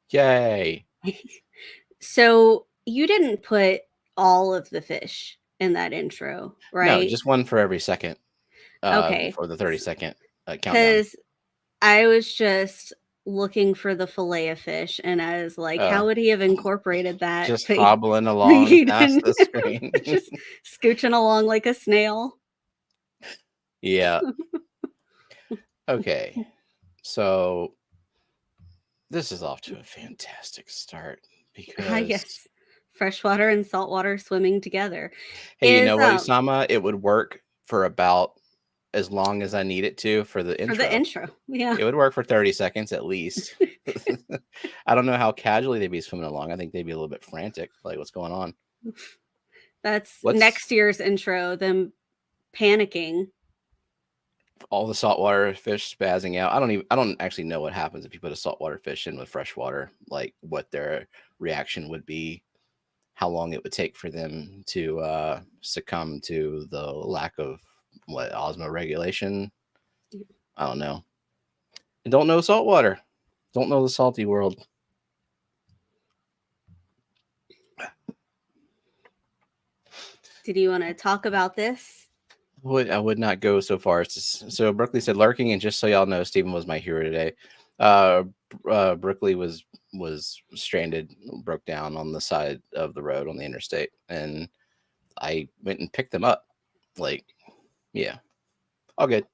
Yay. So you didn't put all of the fish in that intro, right? No, just one for every second. Okay. For the 30-second countdown. Because I was just looking for the fillet of fish, and I was like, how would he have incorporated that? Just hobbling along past the screen. Just scooching along like a snail. Yeah. Okay. So this is off to a fantastic start because yes, freshwater and saltwater swimming together. Hey, you know what, Usama? It would work for about as long as I need it to for the intro. For the intro, yeah. It would work for 30 seconds at least. I don't know how casually they'd be swimming along. I think they'd be a little bit frantic, like what's going on. That's next year's intro, them panicking. All the saltwater fish spazzing out. I don't actually know what happens if you put a saltwater fish in with freshwater, like what their reaction would be, how long it would take for them to succumb to the lack of osmoregulation. I don't know. I don't know saltwater. Don't know the salty world. Did you want to talk about this? I would not go so far as to, so Brookley said lurking, and just so y'all know, Stephen was my hero today. Brookley was stranded, broke down on the side of the road on the interstate, and I went and picked them up. Like, yeah, all good.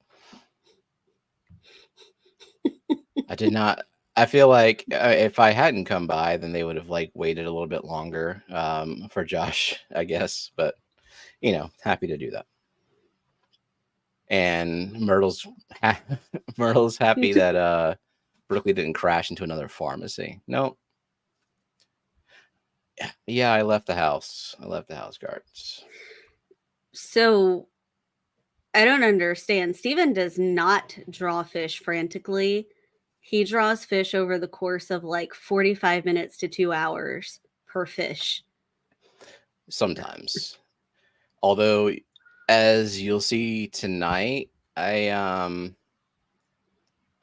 I did not. I feel like if I hadn't come by, then they would have like waited a little bit longer for Josh, I guess. But happy to do that. And Myrtle's happy that Brookley didn't crash into another pharmacy. No. Yeah, I left the house. Guards. So I don't understand. Steven does not draw fish frantically. He draws fish over the course of like 45 minutes to 2 hours per fish. Sometimes. Although, as you'll see tonight, I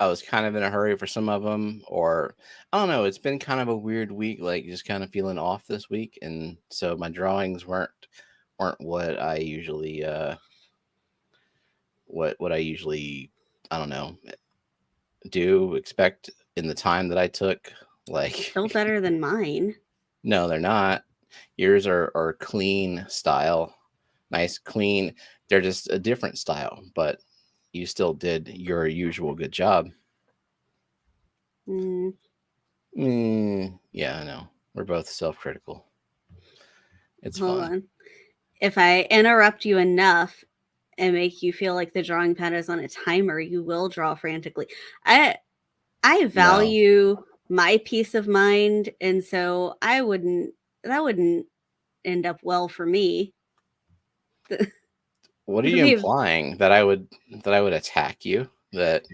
was kind of in a hurry for some of them, or I don't know. It's been kind of a weird week, like just kind of feeling off this week, and so my drawings weren't what I usually what I usually I don't know expect in the time that I took. Like still better than mine. No, they're not. Yours are clean style, nice clean. They're just a different style, but you still did your usual good job. Yeah, I know. We're both self-critical. It's Hold fun. on. If I interrupt you enough and make you feel like the drawing pad is on a timer, you will draw frantically. I value my peace of mind, and so that wouldn't end up well for me. What are you implying? That I would attack you? That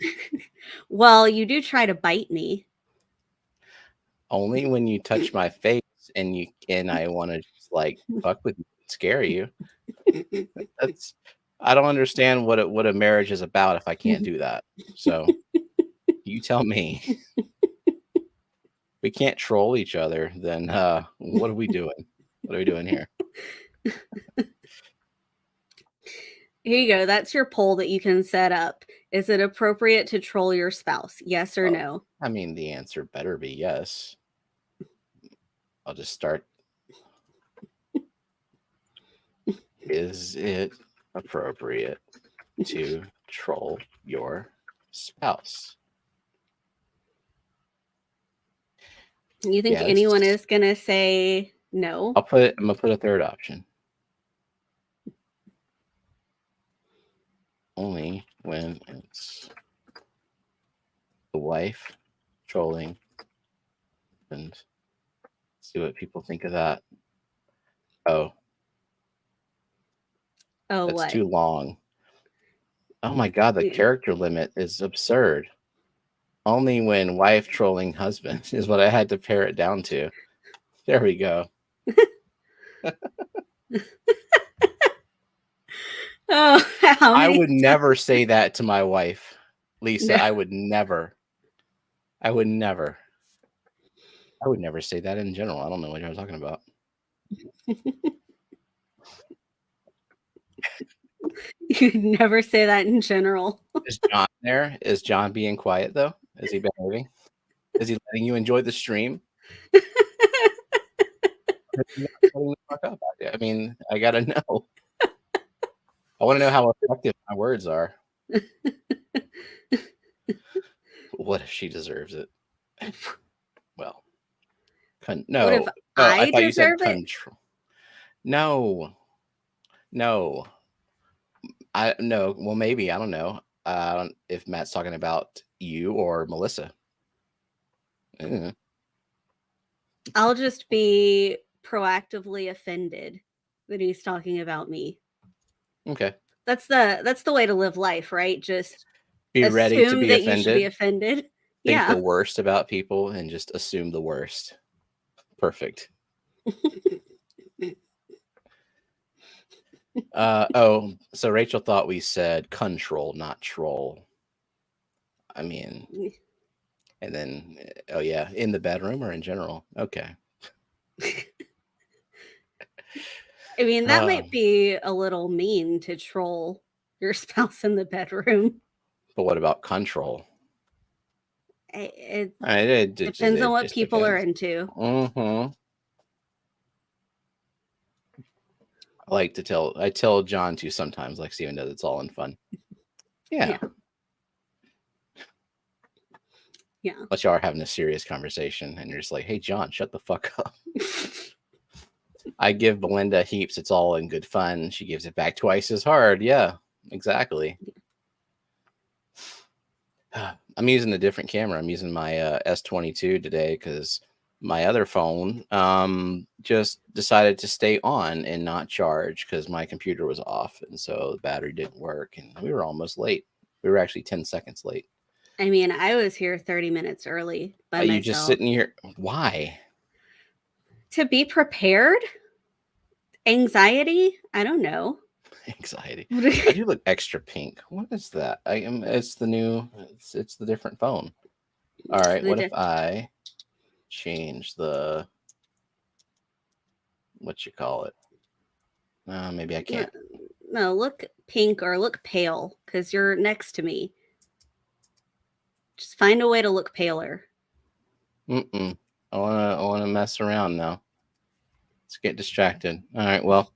well, you do try to bite me. Only when you touch my face and I want to just like fuck with you, scare you. I don't understand what a marriage is about if I can't do that. So you tell me. We can't troll each other, then what are we doing? What are we doing here? Here you go. That's your poll that you can set up. Is it appropriate to troll your spouse? Yes or no? I mean, the answer better be yes. I'll just start. Is it appropriate to troll your spouse? You think anyone is going to say no? I'm going to put a third option. Only when it's the wife trolling And see what people think of that. Oh, Oh, that's what? too long. Oh my god, the character limit is absurd. Only when wife trolling husband is what I had to pare it down to. There we go. Oh, I would never say that to my wife, Lisa. No. I would never. I would never say that in general. I don't know what you're talking about. You'd never say that in general. Is John there? Is John being quiet though? Is he behaving? Is he letting you enjoy the stream? I mean, I gotta know. I want to know how effective my words are. What if she deserves it? Well, no. What if I thought you said deserve it? control. No. No. Well, maybe. I don't know. If Matt's talking about you or Melissa. I'll just be proactively offended that he's talking about me. Okay. That's the way to live life, right? Just be ready to be that offended. You should be offended. Think the worst about people and just assume the worst. Perfect. So Rachel thought we said control, not troll. I mean, and then, oh yeah, in the bedroom or in general? Okay. I mean, that might be a little mean to troll your spouse in the bedroom. But what about control? It depends on what people are into. Mm-hmm. I tell John to sometimes, like Steven does, it's all in fun. Yeah. But you are having a serious conversation and you're just like, hey, John, shut the fuck up. I give Belinda heaps. It's all in good fun. She gives it back twice as hard. Yeah, exactly. I'm using a different camera. I'm using my S22 today because my other phone just decided to stay on and not charge because my computer was off. And so the battery didn't work. And we were almost late. We were actually 10 seconds late. I mean, I was here 30 minutes early by myself. You just sitting here? Why? To be prepared? Anxiety? I don't know. Anxiety. I do look extra pink. What is that? It's the new. It's the different phone. All right. What if I change the? What you call it? Maybe I can't. No, look pink or look pale because you're next to me. Just find a way to look paler. I wanna mess around now. Let's get distracted. All right. Well,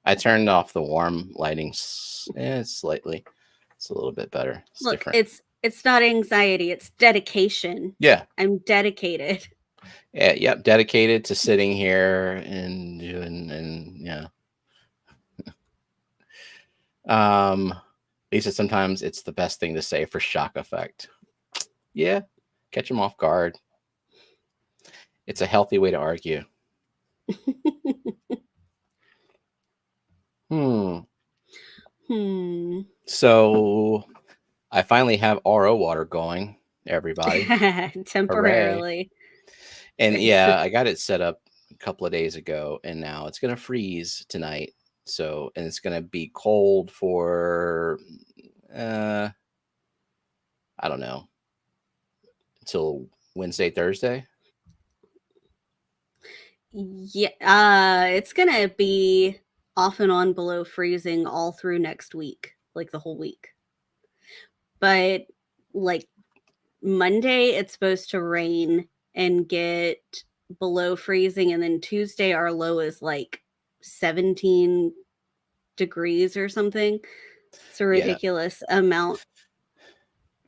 I turned off the warm lighting slightly. It's a little bit better. Look, different. It's not anxiety. It's dedication. Yeah. I'm dedicated. Yeah. Yep. Dedicated to sitting here and doing yeah. Lisa, sometimes it's the best thing to say for shock effect. Yeah. Catch them off guard. It's a healthy way to argue. So I finally have RO water going, everybody. Temporarily. Hooray. And yeah, I got it set up a couple of days ago, and now it's going to freeze tonight. So, and it's going to be cold for, I don't know, until Wednesday, Thursday. Yeah, it's going to be off and on below freezing all through next week, like the whole week. But like Monday, it's supposed to rain and get below freezing. And then Tuesday, our low is like 17 degrees or something. It's a ridiculous amount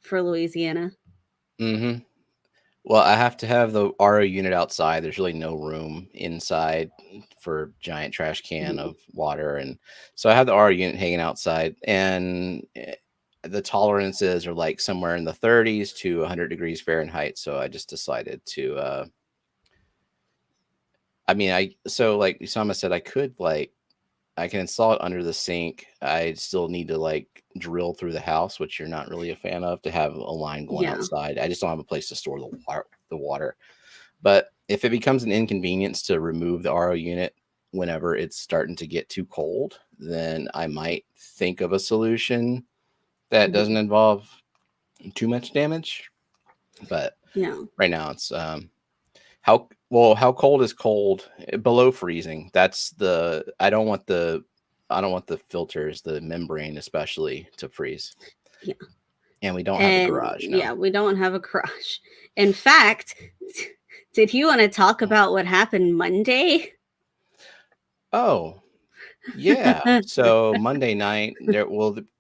for Louisiana. Mm-hmm. Well, I have to have the RO unit outside. There's really no room inside for giant trash can of water. And so I have the RO unit hanging outside, and the tolerances are like somewhere in the 30s to 100 degrees Fahrenheit. So I just decided to I mean, so like Usama said, I can install it under the sink. I still need to like drill through the house, which you're not really a fan of, to have a line going Yeah. outside. I just don't have a place to store the water. But if it becomes an inconvenience to remove the RO unit whenever it's starting to get too cold, then I might think of a solution that doesn't involve too much damage. But Yeah. right now it's how cold is cold? Below freezing. I don't want the filters, the membrane especially, to freeze. Yeah. And we don't have a And garage, no. yeah, we don't have a garage. In fact, did you want to talk about what happened Monday? Oh, yeah. So Monday night,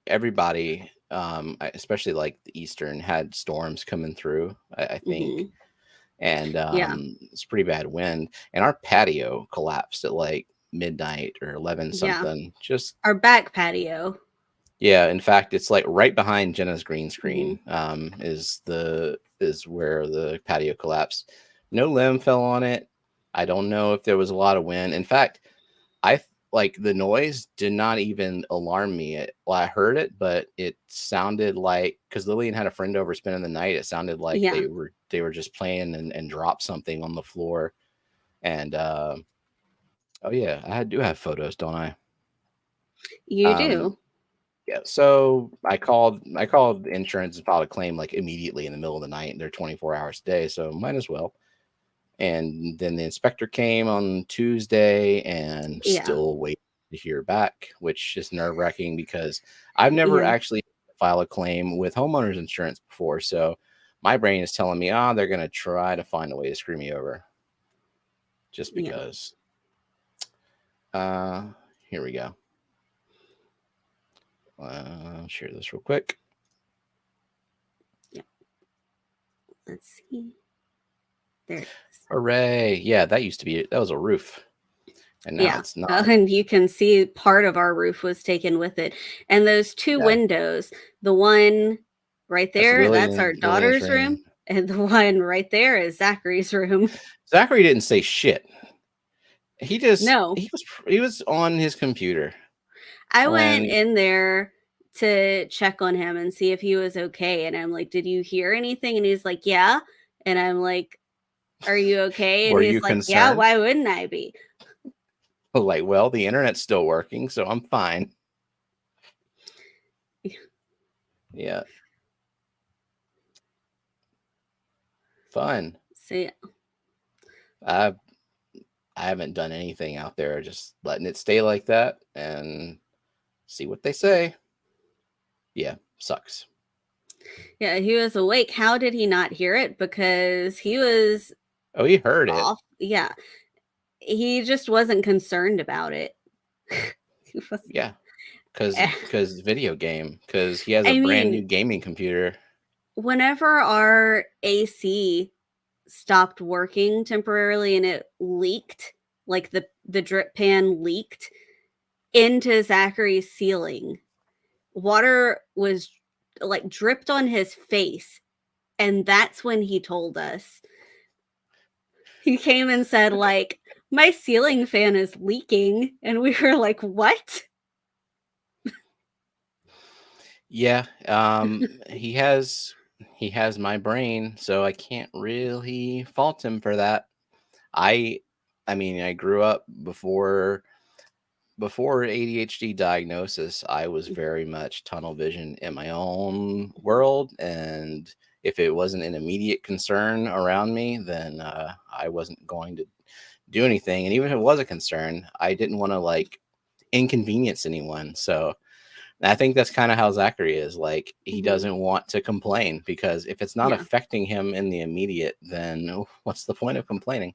everybody, especially like the Eastern, had storms coming through, I think. And Yeah. it's pretty bad wind. And our patio collapsed at like midnight or 11 Yeah. something. Just Our back patio. Yeah, in fact, it's like right behind Jenna's green screen. Is where the patio collapsed. No limb fell on it. I don't know if there was a lot of wind. In fact, like the noise did not even alarm me. I heard it, but it sounded like, because Lillian had a friend over spending the night. It sounded like Yeah. they were just playing and dropped something on the floor. And oh yeah, I do have photos, don't I? You do. Yeah, so I called insurance and filed a claim like immediately in the middle of the night. They're 24 hours a day, so might as well. And then the inspector came on Tuesday and Yeah. still waiting to hear back, which is nerve-wracking because I've never Yeah. actually filed a claim with homeowners insurance before. So my brain is telling me, they're gonna try to find a way to screw me over. Just Yeah. because. Here we go. Share this real quick. Yeah. Let's see. There it is. Hooray. Yeah, that was a roof. And now it's not. And you can see part of our roof was taken with it. And those two windows, the one right there, that's our daughter's room. And the one right there is Zachary's room. Zachary didn't say shit. He No. He was on his computer. I went in there to check on him and see if he was okay. And I'm like, did you hear anything? And he's like, yeah. And I'm like, are you okay? And Were he's you like, concerned? yeah, why wouldn't I be? Like, well, the internet's still working, so I'm fine. Yeah. Fun. So yeah. I haven't done anything out there, just letting it stay like that and see what they say. Yeah, sucks. Yeah, he was awake. How did he not hear it? Because he was he heard off. it. Yeah. He just wasn't concerned about it. Yeah. Because video game. Because he has a brand new gaming computer. Whenever our AC stopped working temporarily and it leaked, like the drip pan leaked into Zachary's ceiling, water was like dripped on his face. And that's when he told us. He came and said, like, my ceiling fan is leaking. And we were like, what? Yeah. He has my brain, so I can't really fault him for that. I mean, I grew up before ADHD diagnosis. I was very much tunnel vision in my own world, and if it wasn't an immediate concern around me, then I wasn't going to do anything. And even if it was a concern, I didn't want to like inconvenience anyone. So I think that's kind of how Zachary is. Like, he doesn't want to complain, because if it's not affecting him in the immediate, then what's the point of complaining?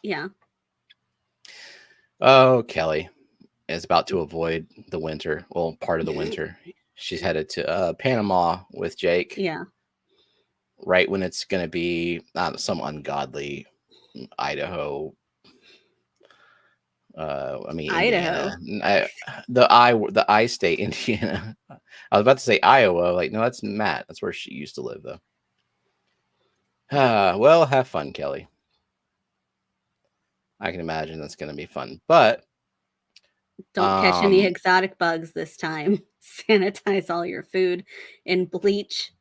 Yeah. Oh, Kelly is about to avoid the winter. Well, part of the winter. She's headed to Panama with Jake. Yeah. Right when it's going to be some ungodly Idaho. Idaho. Indiana. The I state, Indiana. I was about to say Iowa. Like, no, that's Matt. That's where she used to live, though. Well, have fun, Kelly. I can imagine that's going to be fun. But don't catch any exotic bugs this time. Sanitize all your food and bleach.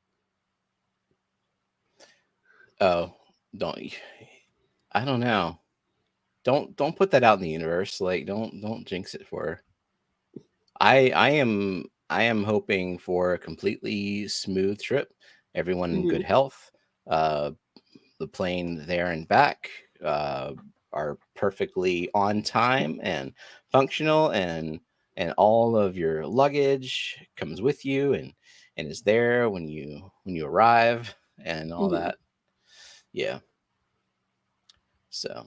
Oh, don't. I don't know. Don't put that out in the universe. Like, don't jinx it for her. I am hoping for a completely smooth trip. Everyone in good health. The plane there and back are perfectly on time and functional, and all of your luggage comes with you and is there when you arrive and all that. Yeah. So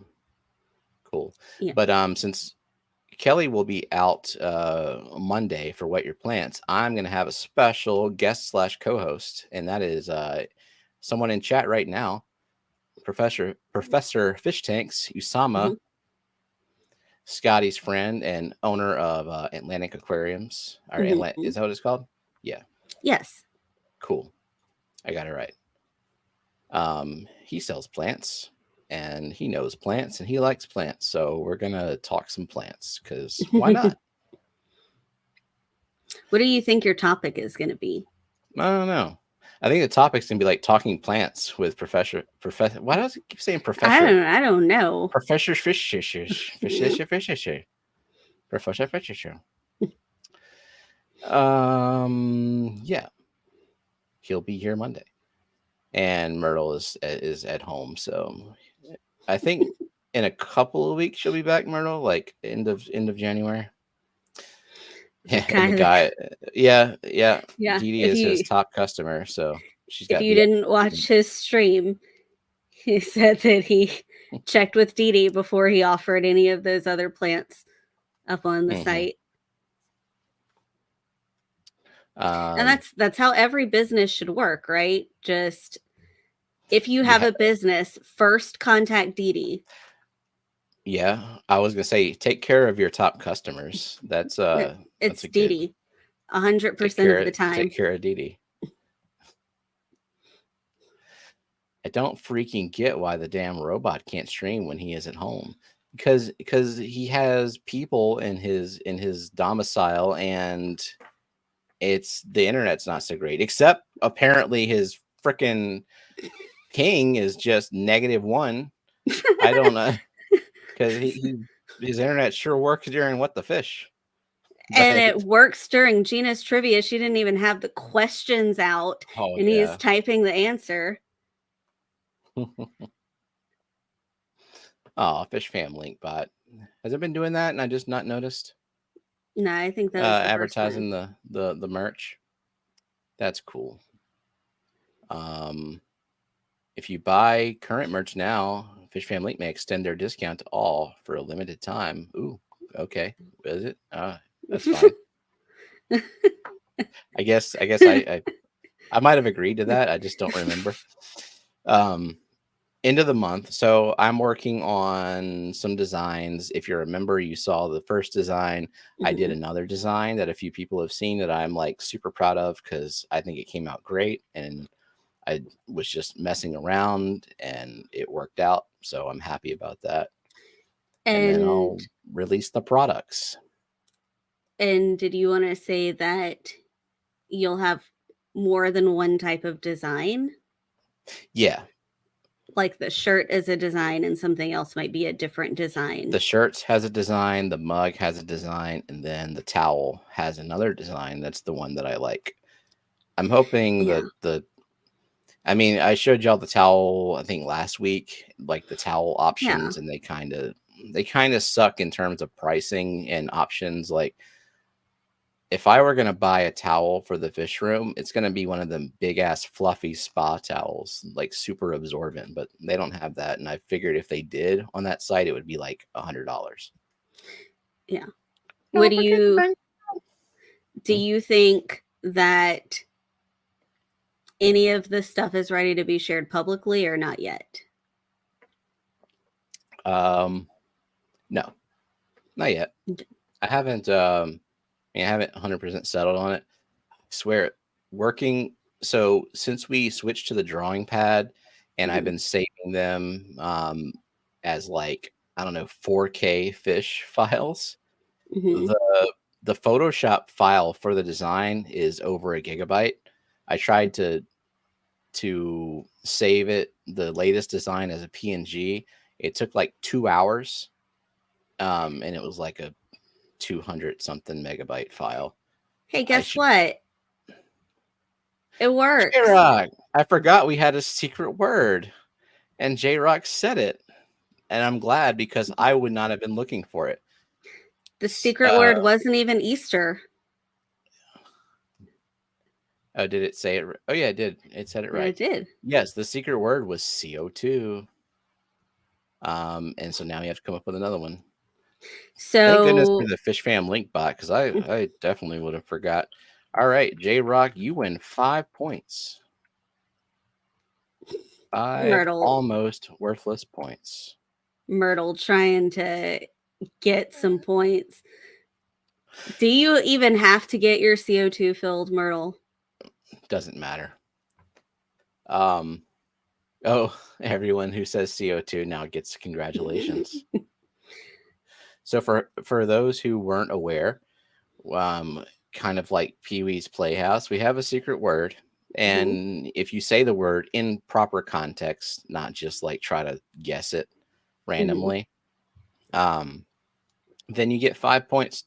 cool. Yeah. But since Kelly will be out Monday for Wet Your Plants, I'm going to have a special guest / co-host, and that is someone in chat right now, Professor Fish Tanks Usama, Scotty's friend and owner of Atlantic Aquariums. Or is that what it's called? Yeah. Yes. Cool. I got it right. He sells plants, and he knows plants, and he likes plants. So we're gonna talk some plants, because why not? What do you think your topic is going to be? I don't know. I think the topic's gonna be like talking plants with Professor. Why does it keep saying Professor? I don't know. Professor Fisher. Professor Fisher. Yeah. He'll be here Monday, and Myrtle is at home. So I think in a couple of weeks she'll be back. Myrtle, like end of January. Yeah, and the guy, yeah. Dee Dee is his top customer, so she's got. If you didn't watch his stream, he said that he checked with Dee Dee before he offered any of those other plants up on the site. And that's how every business should work, right? Just if you have a business, first contact Dee Dee. Yeah, I was gonna say, take care of your top customers. That's it's Dee Dee, 100% of the time. Take care of Dee Dee. I don't freaking get why the damn robot can't stream when he is at home, because he has people in his domicile, and the internet's not so great. Except apparently his freaking ping is just -1. I don't know, because his internet sure works during What the Fish. And it works during Gina's trivia. She didn't even have the questions out, and he's typing the answer. Oh, Fishfam link bot. Has it been doing that and I just not noticed? No, I think that was the advertising the merch. That's cool. If you buy current merch now, Fishfam link may extend their discount to all for a limited time. Ooh, okay. Is it? That's fine. I guess I might have agreed to that. I just don't remember. End of the month. So I'm working on some designs. If you remember, you saw the first design. I did another design that a few people have seen that I'm like super proud of, because I think it came out great, and I was just messing around and it worked out. So I'm happy about that. And then I'll release the products. And did you want to say that you'll have more than one type of design? Yeah. Like the shirt is a design and something else might be a different design. The shirts has a design, the mug has a design, and then the towel has another design. That's the one that I like. I'm hoping that I mean, I showed y'all the towel, I think last week, like the towel options, and they kind of suck in terms of pricing and options. Like, if I were going to buy a towel for the fish room, it's going to be one of them big ass fluffy spa towels, like super absorbent, but they don't have that. And I figured if they did on that site, it would be like $100. Yeah. What do you think that any of this stuff is ready to be shared publicly or not yet? No, not yet. I haven't 100% settled on it. I swear, working. So since we switched to the drawing pad, and I've been saving them as like I don't know, 4K fish files. Mhm. The Photoshop file for the design is over a gigabyte. I tried to save it, the latest design, as a PNG. It took like 2 hours, and it was like a 200 something megabyte file. Hey, I guess should. what? It works. J-Rock, I forgot we had a secret word, and J-Rock said it, and I'm glad because I would not have been looking for it. The secret word wasn't even Easter. Oh, did it say it? Oh, yeah, it did. It said it right. It did. Yes, the secret word was CO2. And so now you have to come up with another one. Thank goodness for So the Fishfam link bot, because I definitely would have forgot. All right, J-Rock, you win 5 points. 5 Myrtle, almost worthless points. Myrtle trying to get some points. Do you even have to get your CO2 filled, Myrtle? Doesn't matter. Oh, everyone who says CO2 now gets congratulations. So for those who weren't aware, kind of like Pee-wee's Playhouse, we have a secret word. And if you say the word in proper context, not just like try to guess it randomly, then you get 5 points,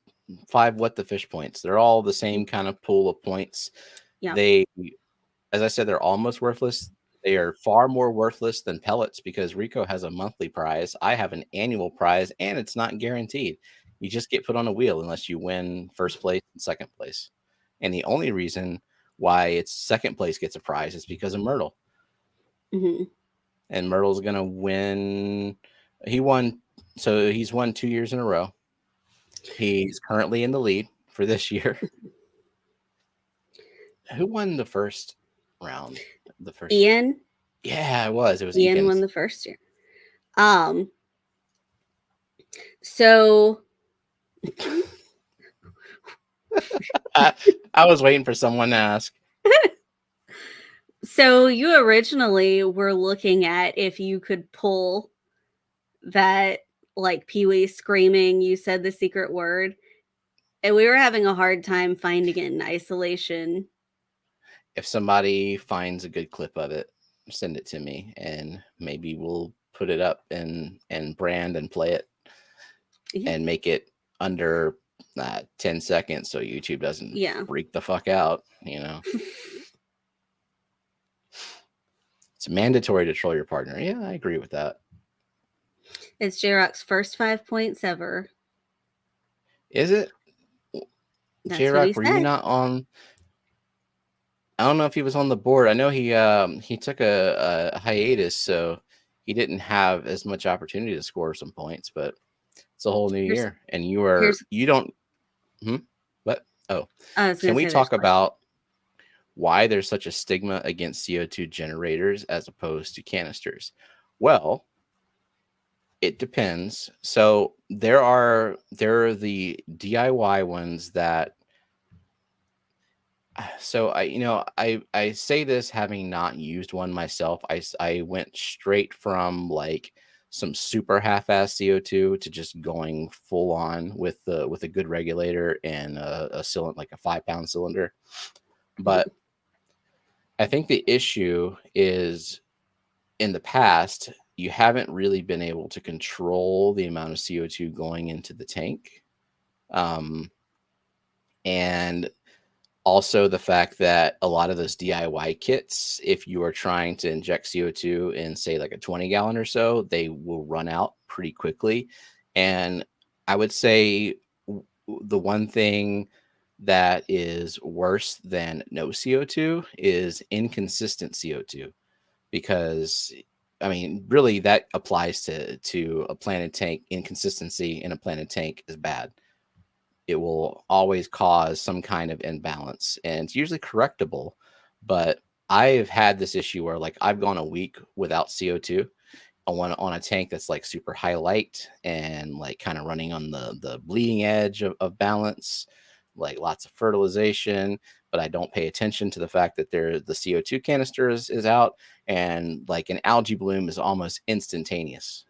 5 what the fish points. They're all the same kind of pool of points. Yeah. They, as I said, they're almost worthless. They are far more worthless than pellets because Rico has a monthly prize. I have an annual prize, and it's not guaranteed. You just get put on a wheel unless you win first place and second place. And the only reason why it's second place gets a prize is because of Myrtle. Mm-hmm. And Myrtle's going to win. He won. So he's won 2 years in a row. He's currently in the lead for this year. Who won the first round? The first Ian. Yeah, it was. It was Ian Eakins. won the first year. So I was waiting for someone to ask. So you originally were looking at if you could pull that, like Pee-wee screaming, you said the secret word, and we were having a hard time finding it in isolation. If somebody finds a good clip of it, send it to me, and maybe we'll put it up and brand and play it, and make it under 10 seconds so YouTube doesn't freak the fuck out, you know. It's mandatory to troll your partner. Yeah, I agree with that. It's J-Rock's first 5 points ever. Is it? J-Rock, were you not on? I don't know if he was on the board. I know he took a hiatus, so he didn't have as much opportunity to score some points, but it's a whole new year, and you don't. What? Oh, can we talk about why there's such a stigma against CO2 generators as opposed to canisters? Well, it depends. So there are the DIY ones that. So I say this having not used one myself. I went straight from like some super half-ass CO2 to just going full on with a good regulator and a cylinder, like a 5-pound cylinder. But I think the issue is, in the past, you haven't really been able to control the amount of CO2 going into the tank. And also the fact that a lot of those DIY kits, if you are trying to inject CO2 in, say, like a 20-gallon or so, they will run out pretty quickly. And I would say the one thing that is worse than no CO2 is inconsistent CO2, because I mean, really, that applies to a planted tank. Inconsistency in a planted tank is bad. It will always cause some kind of imbalance, and it's usually correctable. But I've had this issue where, like, I've gone a week without CO2 on a tank that's like super high light and like kind of running on the bleeding edge of balance, like lots of fertilization, but I don't pay attention to the fact that the CO2 canister is out, and like an algae bloom is almost instantaneous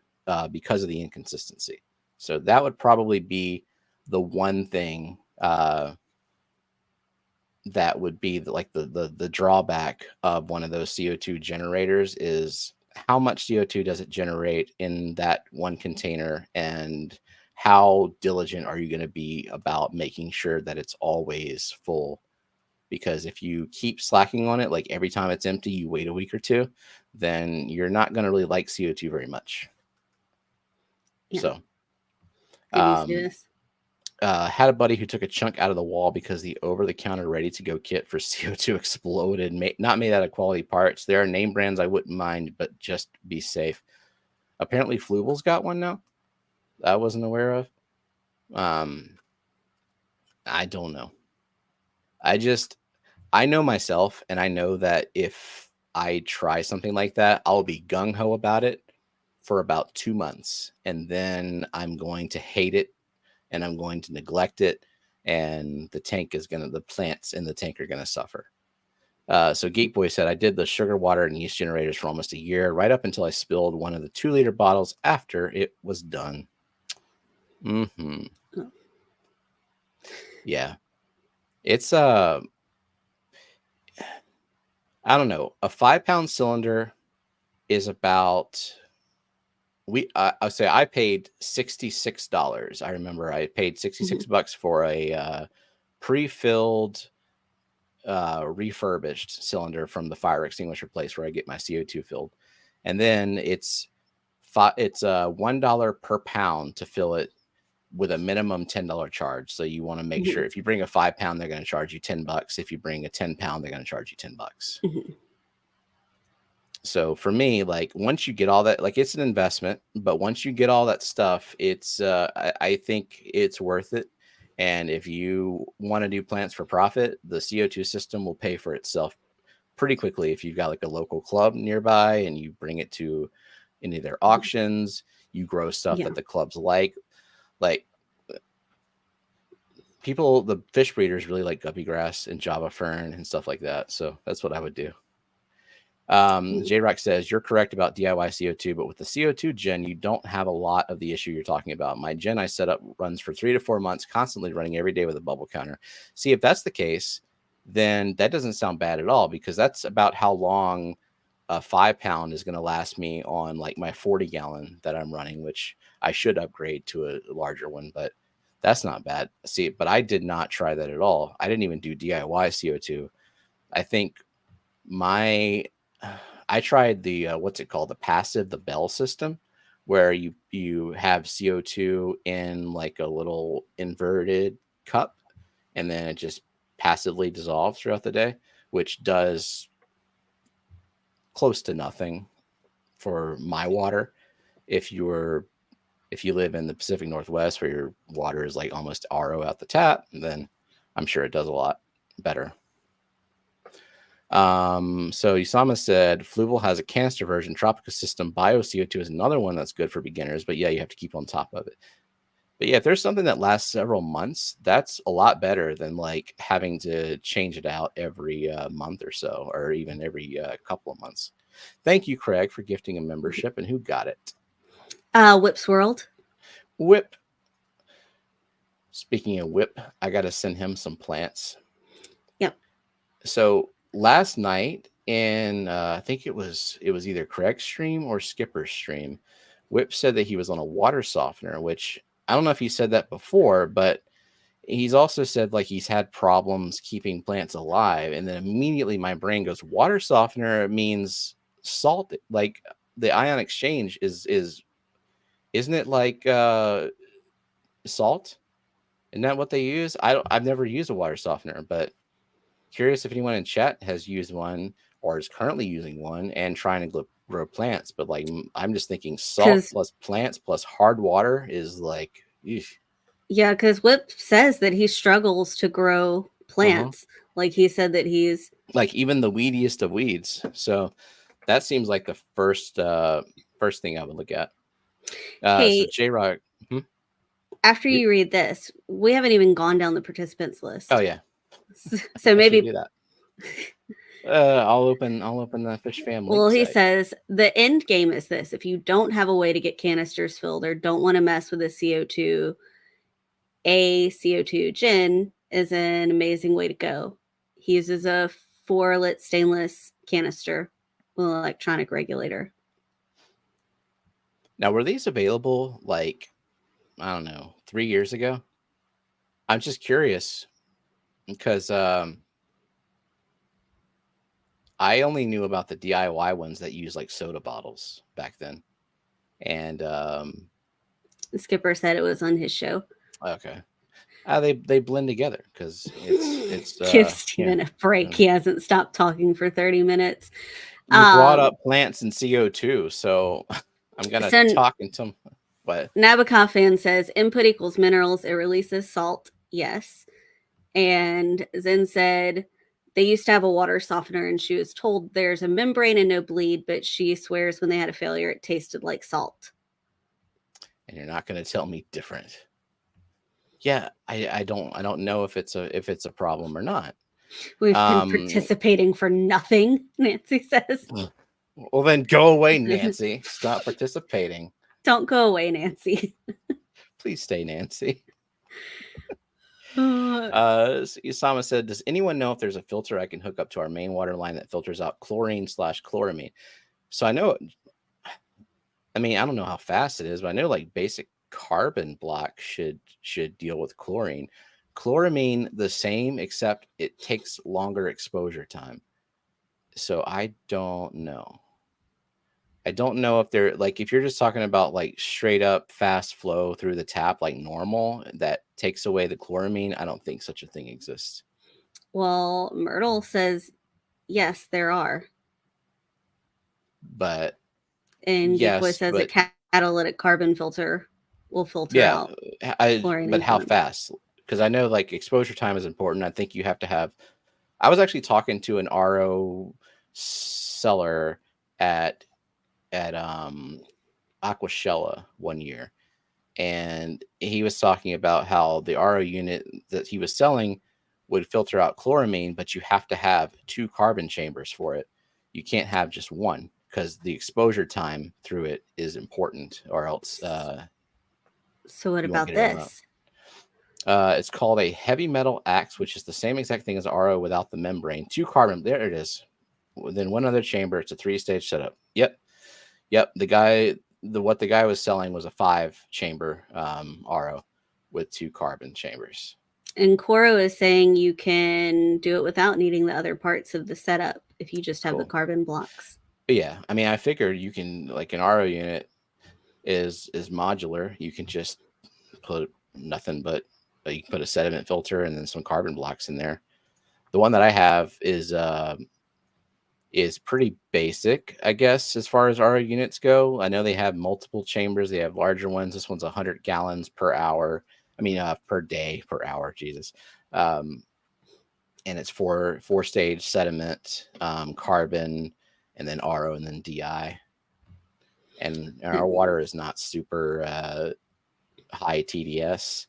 because of the inconsistency. So that would probably be the one thing that would be the drawback of one of those CO2 generators is how much CO2 does it generate in that one container, and how diligent are you going to be about making sure that it's always full? Because if you keep slacking on it, like every time it's empty, you wait a week or two, then you're not going to really like CO2 very much. Yeah. So, Get used to this. had a buddy who took a chunk out of the wall because the over-the-counter ready-to-go kit for CO2 exploded. Not made out of quality parts. There are name brands I wouldn't mind, but just be safe. Apparently, Fluval's got one now. I wasn't aware of. I don't know. I know myself, and I know that if I try something like that, I'll be gung-ho about it for about 2 months, and then I'm going to hate it, and I'm going to neglect it, and the plants in the tank are gonna suffer. So Gateboy said, I did the sugar water and yeast generators for almost a year, right up until I spilled one of the 2-liter bottles after it was done. Mm-hmm. Oh. Yeah. It's I don't know. A 5-pound cylinder is about I'll say I paid $66. I remember I paid $66 for a pre-filled refurbished cylinder from the fire extinguisher place where I get my CO2 filled. And then it's $1 per pound to fill it with a minimum $10 charge. So you want to make sure if you bring a 5-pound, they're going to charge you $10. If you bring a 10-pound, they're going to charge you $10. So for me, like once you get all that, like it's an investment, but once you get all that stuff, it's I think it's worth it. And if you want to do plants for profit, the CO2 system will pay for itself pretty quickly. If you've got like a local club nearby and you bring it to any of their auctions, you grow stuff that the clubs like people, the fish breeders really like guppy grass and Java fern and stuff like that. So that's what I would do. J-Rock says, you're correct about DIY CO2, but with the CO2 gen, you don't have a lot of the issue you're talking about. My gen I set up runs for 3 to 4 months, constantly running every day with a bubble counter. See, if that's the case, then that doesn't sound bad at all, because that's about how long a 5-pound is going to last me on like my 40-gallon that I'm running, which I should upgrade to a larger one, but that's not bad. See, but I did not try that at all. I didn't even do DIY CO2. I think I tried the what's it called, the Bell system, where you have CO2 in like a little inverted cup, and then it just passively dissolves throughout the day, which does close to nothing for my water. If you live in the Pacific Northwest where your water is like almost RO out the tap, then I'm sure it does a lot better. So Usama said Fluval has a canister version. Tropica System Bio CO2 is another one that's good for beginners, but yeah, you have to keep on top of it. But yeah, if there's something that lasts several months, that's a lot better than like having to change it out every month or so, or even every couple of months. Thank you, Craig, for gifting a membership. And who got it? Whip's World. Whip. Speaking of Whip, I got to send him some plants. Yep. So last night in I think it was either Craig's stream or Skipper's stream, Whip said that he was on a water softener, which I don't know if he said that before, but he's also said like he's had problems keeping plants alive. And then immediately my brain goes, water softener means salt. Like the ion exchange isn't it like salt? Isn't that what they use? I've never used a water softener, but curious if anyone in chat has used one or is currently using one and trying to grow plants. But like, I'm just thinking salt plus plants plus hard water is like, eesh. Yeah, because Whip says that he struggles to grow plants. Like he said that he's like even the weediest of weeds. So that seems like the first thing I would look at. Hey, so J-Rock. After you read this, we haven't even gone down the participants list. Oh yeah. So maybe do that. I'll open the Fishfam link Well, he site. says the end game is this: if you don't have a way to get canisters filled or don't want to mess with the CO2, a CO2 gin is an amazing way to go. He uses a 4-lit stainless canister with an electronic regulator. Now, were these available like, I don't know, 3 years ago? I'm just curious because I only knew about the DIY ones that use like soda bottles back then. And The skipper said it was on his show. okay. They blend together because it's Give Steven a break. He hasn't stopped talking for 30 minutes. You brought up plants and CO2, so I'm gonna talk until what? Nabokov fan says input equals minerals. It releases salt. Yes. And Zen said they used to have a water softener and she was told there's a membrane and no bleed, but she swears when they had a failure, it tasted like salt. And you're not going to tell me different. Yeah, I don't know if it's a problem or not. We've been participating for nothing, Nancy says. Well, then go away, Nancy. Stop participating. Don't go away, Nancy. Please stay, Nancy. Isama said, does anyone know if there's a filter I can hook up to our main water line that filters out chlorine/chloramine? So I know, I mean, I don't know how fast it is, but I know like basic carbon block should deal with chlorine. Chloramine the same, except it takes longer exposure time. So I don't know. I don't know if they're like, if you're just talking about like straight up fast flow through the tap like normal that takes away the chloramine, I don't think such a thing exists. Well, Myrtle says yes, there are. But and yes, Geekboy says a catalytic carbon filter will filter out. But how fast? Because I know like exposure time is important. I think you have to have. I was actually talking to an RO seller at Aquashella one year, and he was talking about how the RO unit that he was selling would filter out chloramine, but you have to have 2 carbon chambers for it. You can't have just one because the exposure time through it is important, or else. So what about this? It's called a heavy metal axe, which is the same exact thing as RO without the membrane. 2 carbon. There it is. Then one other chamber. It's a 3-stage setup. Yep. What the guy was selling was a 5-chamber RO with 2 carbon chambers. And Koro is saying you can do it without needing the other parts of the setup if you just have the carbon blocks. Yeah, I mean, I figured you can, like an RO unit is modular. You can just put nothing but you can put a sediment filter and then some carbon blocks in there. The one that I have is pretty basic, I guess, as far as RO units go. I know they have multiple chambers. They have larger ones. This one's 100 gallons per hour. I mean, per day, per hour. Jesus. And it's 4-stage sediment, carbon, and then RO, and then DI. And our water is not super high TDS.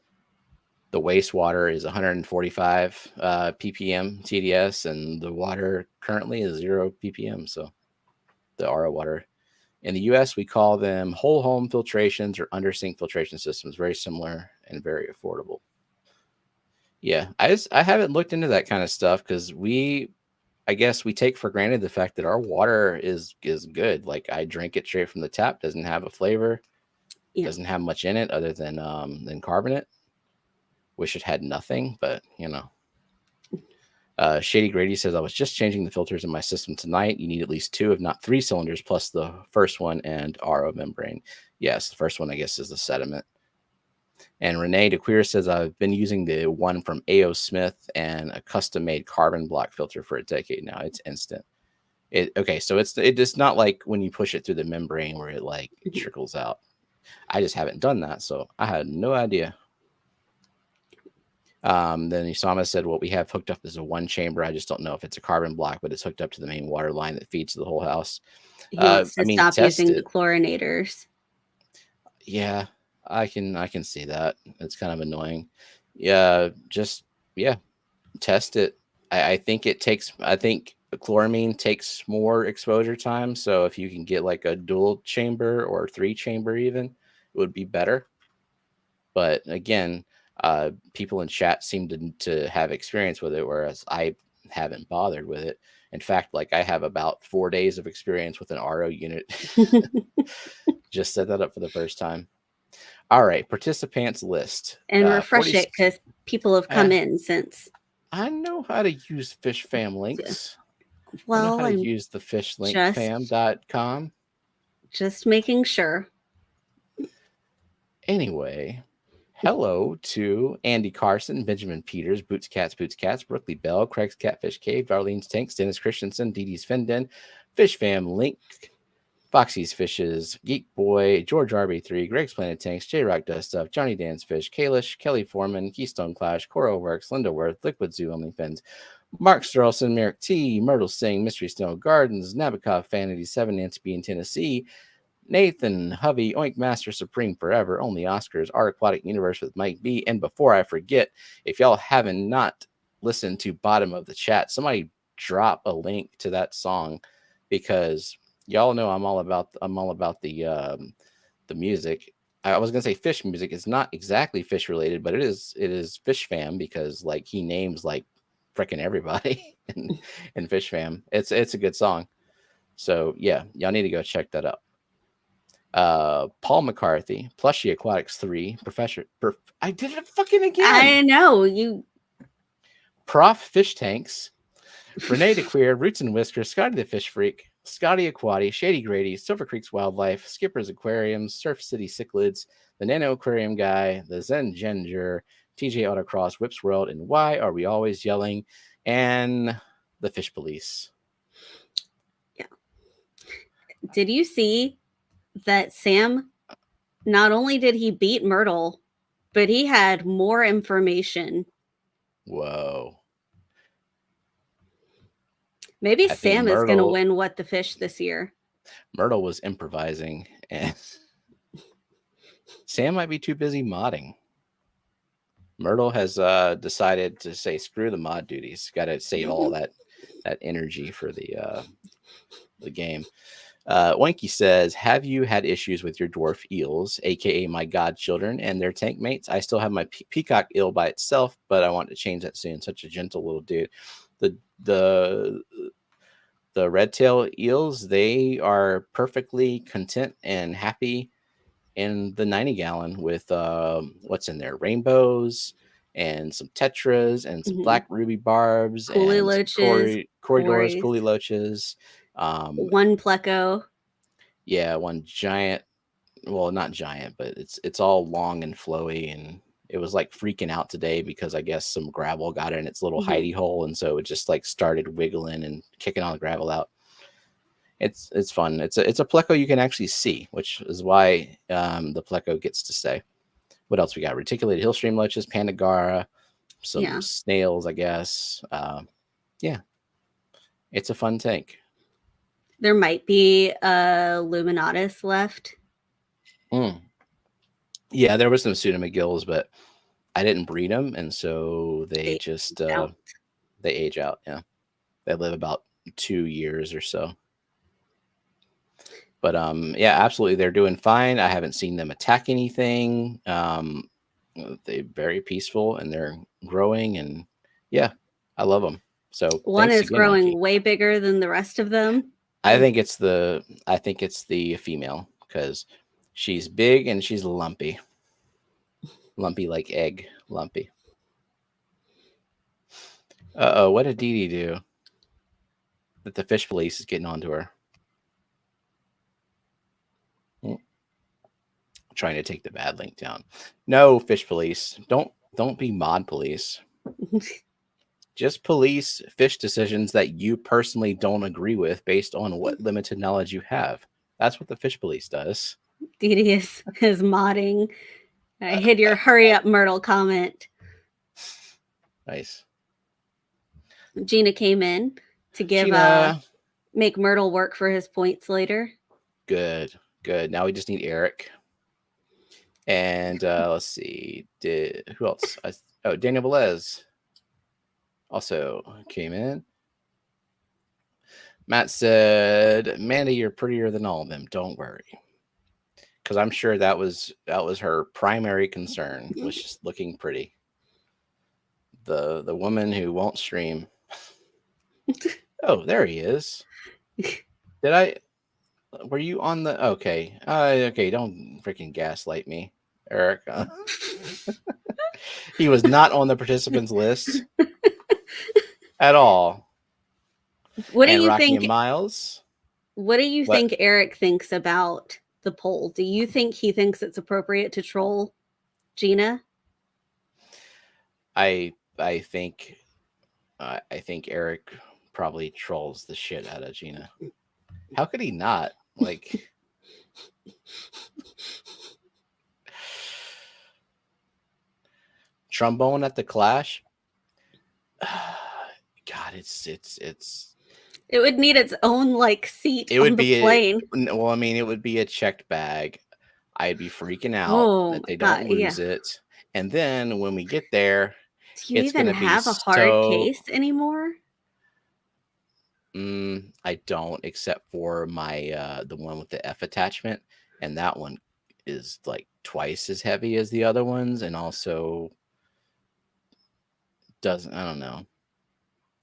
The wastewater is 145 ppm TDS, and the water currently is 0 ppm. So the RO water. In the US, we call them whole home filtrations or under sink filtration systems. Very similar and very affordable. Yeah, I haven't looked into that kind of stuff because I guess we take for granted the fact that our water is good. Like I drink it straight from the tap. Doesn't have a flavor. Yeah. Doesn't have much in it other than carbonate. Wish it had nothing, but you know. Shady Grady says, I was just changing the filters in my system tonight. You need at least 2, if not 3 cylinders, plus the first one and RO membrane. Yes, the first one, I guess, is the sediment. And Renee DeQueer says, I've been using the one from A.O. Smith and a custom-made carbon block filter for a decade now. It's instant. So it's not like when you push it through the membrane where it like trickles out. I just haven't done that, so I had no idea. Then Isama said, what we have hooked up is a 1 chamber. I just don't know if it's a carbon block, but it's hooked up to the main water line that feeds the whole house. He wants to stop using the chlorinators. Yeah, I can see that. It's kind of annoying. Yeah, test it. I think chloramine takes more exposure time. So if you can get like a dual chamber or 3-chamber even, it would be better. But again, people in chat seem to have experience with it, whereas I haven't bothered with it. In fact, like I have about 4 days of experience with an RO unit. Just set that up for the first time. All right, participants list. And refresh 40... it because people have come in since. I know how to use Fishfam links. Well, I know how to use the fishlinkfam.com. Just making sure. Anyway, hello to Andy Carson, Benjamin Peters, Boots Cats, Brookley Bell, Craig's Catfish Cave, Darlene's Tanks, Dennis Christensen, Dee Dee's Fenden, Fishfam Link, Foxy's Fishes, Geek Boy, George RB3, Greg's Planet Tanks, J Rock Does Stuff, Johnny Dan's Fish, Kalish, Kelly Foreman, Keystone Clash, Coral Works, Linda Worth, Liquid Zoo OnlyFans, Mark Sterlson, Merrick T, Myrtle Singh, Mystery Snow Gardens, Nabokov Fantasy 7, Nancy B in Tennessee, Nathan Hovey, Oink Master Supreme Forever, Only Oscars, Our Aquatic Universe with Mike B. And before I forget, if y'all haven't not listened to bottom of the chat, somebody drop a link to that song, because y'all know I'm all about the music. I was gonna say fish music. It's not exactly fish related, but it is Fishfam, because like he names like freaking everybody in Fishfam. It's a good song. So yeah, y'all need to go check that out. Paul McCarthy, Plushy Aquatics 3, I did it fucking again. I know you. Prof Fish Tanks, Renee DeQueer, Roots and Whiskers, Scotty the Fish Freak, Scotty Aquati, Shady Grady, Silver Creek's Wildlife, Skipper's Aquariums, Surf City Cichlids, the Nano Aquarium Guy, the Zen Ginger, TJ Autocross, Whips World, and Why Are We Always Yelling, and the Fish Police. Yeah. Did you see that Sam, not only did he beat Myrtle, but he had more information? Whoa. Maybe Sam is going to win What the Fish this year. Myrtle was improvising, and Sam might be too busy modding. Myrtle has decided to say, screw the mod duties. Got to save all that energy for the game. Wanky says, have you had issues with your dwarf eels, aka my godchildren, and their tank mates? I still have my peacock eel by itself, but I want to change that soon. Such a gentle little dude. The red tail eels, they are perfectly content and happy in the 90 gallon with what's in there, rainbows and some tetras and some black ruby barbs and loaches, corridors, coolie loaches. One pleco. Yeah, one giant. Well, not giant, but it's all long and flowy, and it was like freaking out today because I guess some gravel got in its little hidey hole, and so it just like started wiggling and kicking all the gravel out. It's fun. It's a pleco you can actually see, which is why the pleco gets to stay. What else we got? Reticulated hill stream loaches, pandagara, some snails, I guess. Yeah, it's a fun tank. There might be a Luminatus left. Yeah, there was some Pseudomagills, but I didn't breed them, and so they just they age out. Yeah, they live about 2 years or so. But yeah, absolutely, they're doing fine. I haven't seen them attack anything. They're very peaceful and they're growing, and yeah, I love them. So one is growing way bigger than the rest of them. I think it's the female, because she's big and she's lumpy like egg, lumpy. What did Dee Dee do that the fish police is getting onto her? Trying to take the bad link down. No, fish police, don't be mod police. Just police fish decisions that you personally don't agree with based on what limited knowledge you have. That's what the fish police does. Dee Dee is modding. I hid your hurry up Myrtle comment. Nice. Gina came in to give make Myrtle work for his points later. Good. Now we just need Eric. And let's see, who else? Daniel Velez also came in. Matt said, Mandy, you're prettier than all of them. Don't worry. Because I'm sure that was her primary concern, was just looking pretty. The woman who won't stream. Oh, there he is. Did I? Were you on the? Okay, okay. Don't freaking gaslight me, Eric. He was not on the participants list at all. What do And you Rocky think? and Miles. What do you What? think Eric thinks about the poll? Do you think he thinks it's appropriate to troll Gina? I think Eric probably trolls the shit out of Gina. How could he not? Like, trombone at the Clash. God, it's It would need its own like seat it on would the be plane. well, I mean, it would be a checked bag. I'd be freaking out Oh that my they god, don't yeah. lose it. And then when we get there, Do you it's even gonna be have a hard so. case anymore? I don't, except for my the one with the F attachment, and that one is like twice as heavy as the other ones, and also doesn't. I don't know.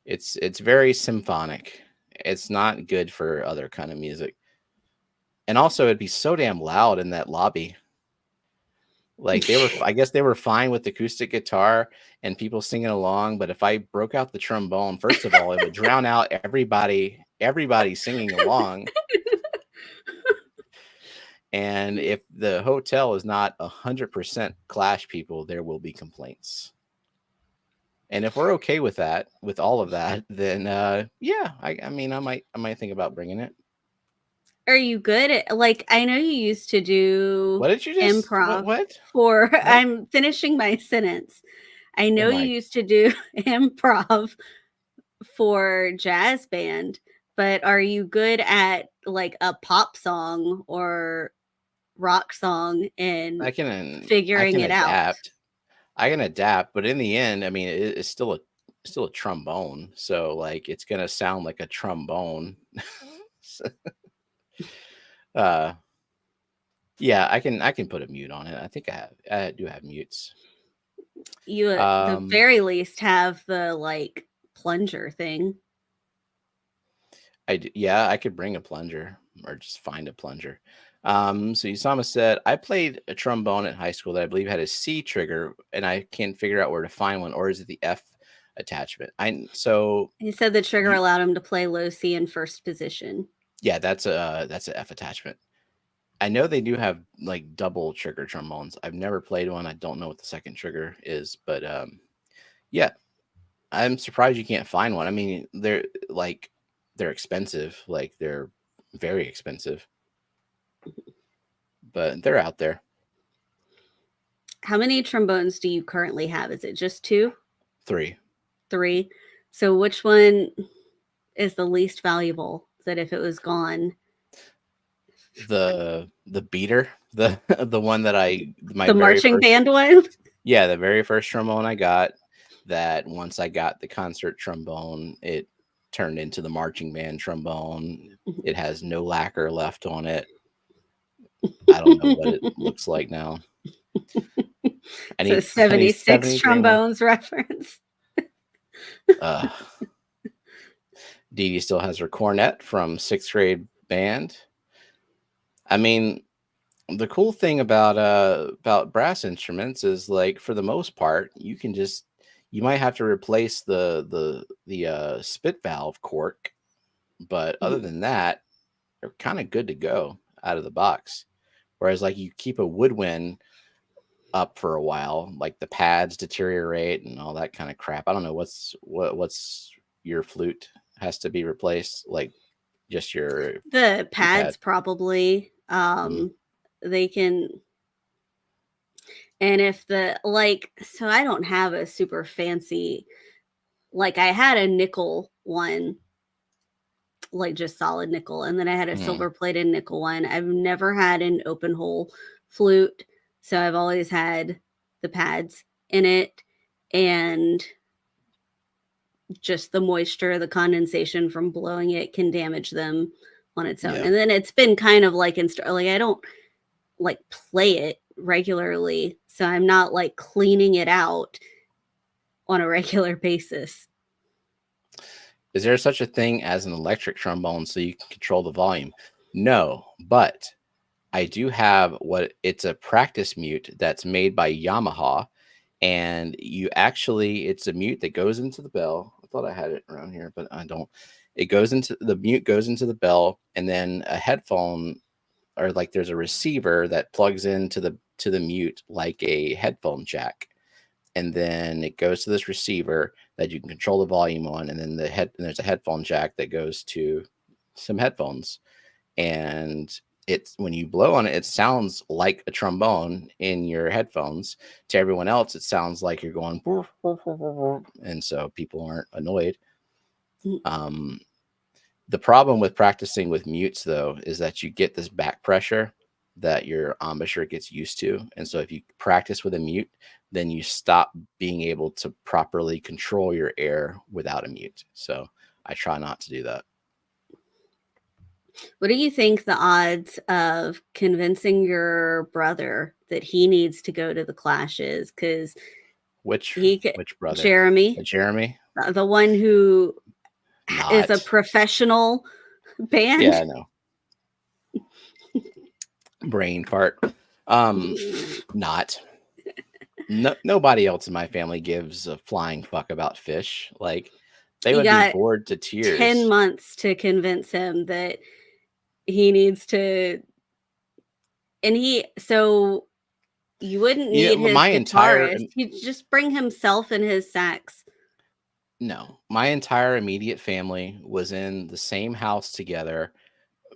It's very symphonic. It's not good for other kind of music, and also it'd be so damn loud in that lobby. Like I guess they were fine with acoustic guitar and people singing along, but if I broke out the trombone, first of all, it would drown out everybody singing along. And if the hotel is not 100% Clash people, there will be complaints. And if we're okay with that, with all of that, then yeah, I mean, I might think about bringing it. Are you good at, like, I know you used to do What did you just improv what? for What? I'm finishing my sentence. I know Oh you my. used to do improv for jazz band, but are you good at like a pop song or rock song and I can figuring it out? adapt. I can adapt, but in the end, I mean, it's still a trombone, so like it's gonna sound like a trombone. uh, yeah, I can put a mute on it. I think I do have mutes. You at the very least have the like plunger thing. Yeah, I could bring a plunger or just find a plunger. So Usama said, I played a trombone at high school that I believe had a C trigger, and I can't figure out where to find one, or is it the F attachment? He said the trigger allowed him to play low C in first position. Yeah, that's a F attachment. I know they do have like double trigger trombones. I've never played one. I don't know what the second trigger is, but yeah, I'm surprised you can't find one. I mean, they're expensive, like they're very expensive, but they're out there. How many trombones do you currently have? Is it just 2? 3. 3. So which one is the least valuable? That if it was gone, The beater, the one that the marching band one? Yeah, the very first trombone I got, that once I got the concert trombone, it turned into the marching band trombone. It has no lacquer left on it. I don't know what it looks like now. I need 76 trombones reference. Dee Dee still has her cornet from 6th grade band. I mean, the cool thing about brass instruments is, like, for the most part, you might have to replace the spit valve cork, but other than that, they're kind of good to go out of the box. Whereas, like, you keep a woodwind up for a while, like the pads deteriorate and all that kind of crap. I don't know what's your flute has to be replaced, like just the pads pad. probably. They can, and if the like, so I don't have a super fancy, like I had a nickel one, like just solid nickel, and then I had a silver plated nickel one. I've never had an open hole flute, so I've always had the pads in it. And just the moisture, the condensation from blowing it can damage them on its own. Yeah. And then it's been kind of like I don't like play it regularly, so I'm not like cleaning it out on a regular basis. Is there such a thing as an electric trombone so you can control the volume? No, but I do have it's a practice mute that's made by Yamaha, and it's a mute that goes into the bell. I thought I had it around here, but I don't. The mute goes into the bell, and then a headphone, or like there's a receiver that plugs into the mute like a headphone jack, and then it goes to this receiver that you can control the volume on, and then there's a headphone jack that goes to some headphones, and when you blow on it, it sounds like a trombone in your headphones. To everyone else, it sounds like you're going, and so people aren't annoyed. The problem with practicing with mutes, though, is that you get this back pressure that your embouchure gets used to. And so if you practice with a mute, then you stop being able to properly control your air without a mute. So I try not to do that. What do you think the odds of convincing your brother that he needs to go to the Clash is? Because which brother? Jeremy. Jeremy? The one who is a professional band? Yeah, I know. Brain fart. Not. Nobody else in my family gives a flying fuck about fish. Like, they would be bored to tears. 10 months to convince him that he needs to, and so you wouldn't need his guitarist. He'd just bring himself and his sax. No, my entire immediate family was in the same house together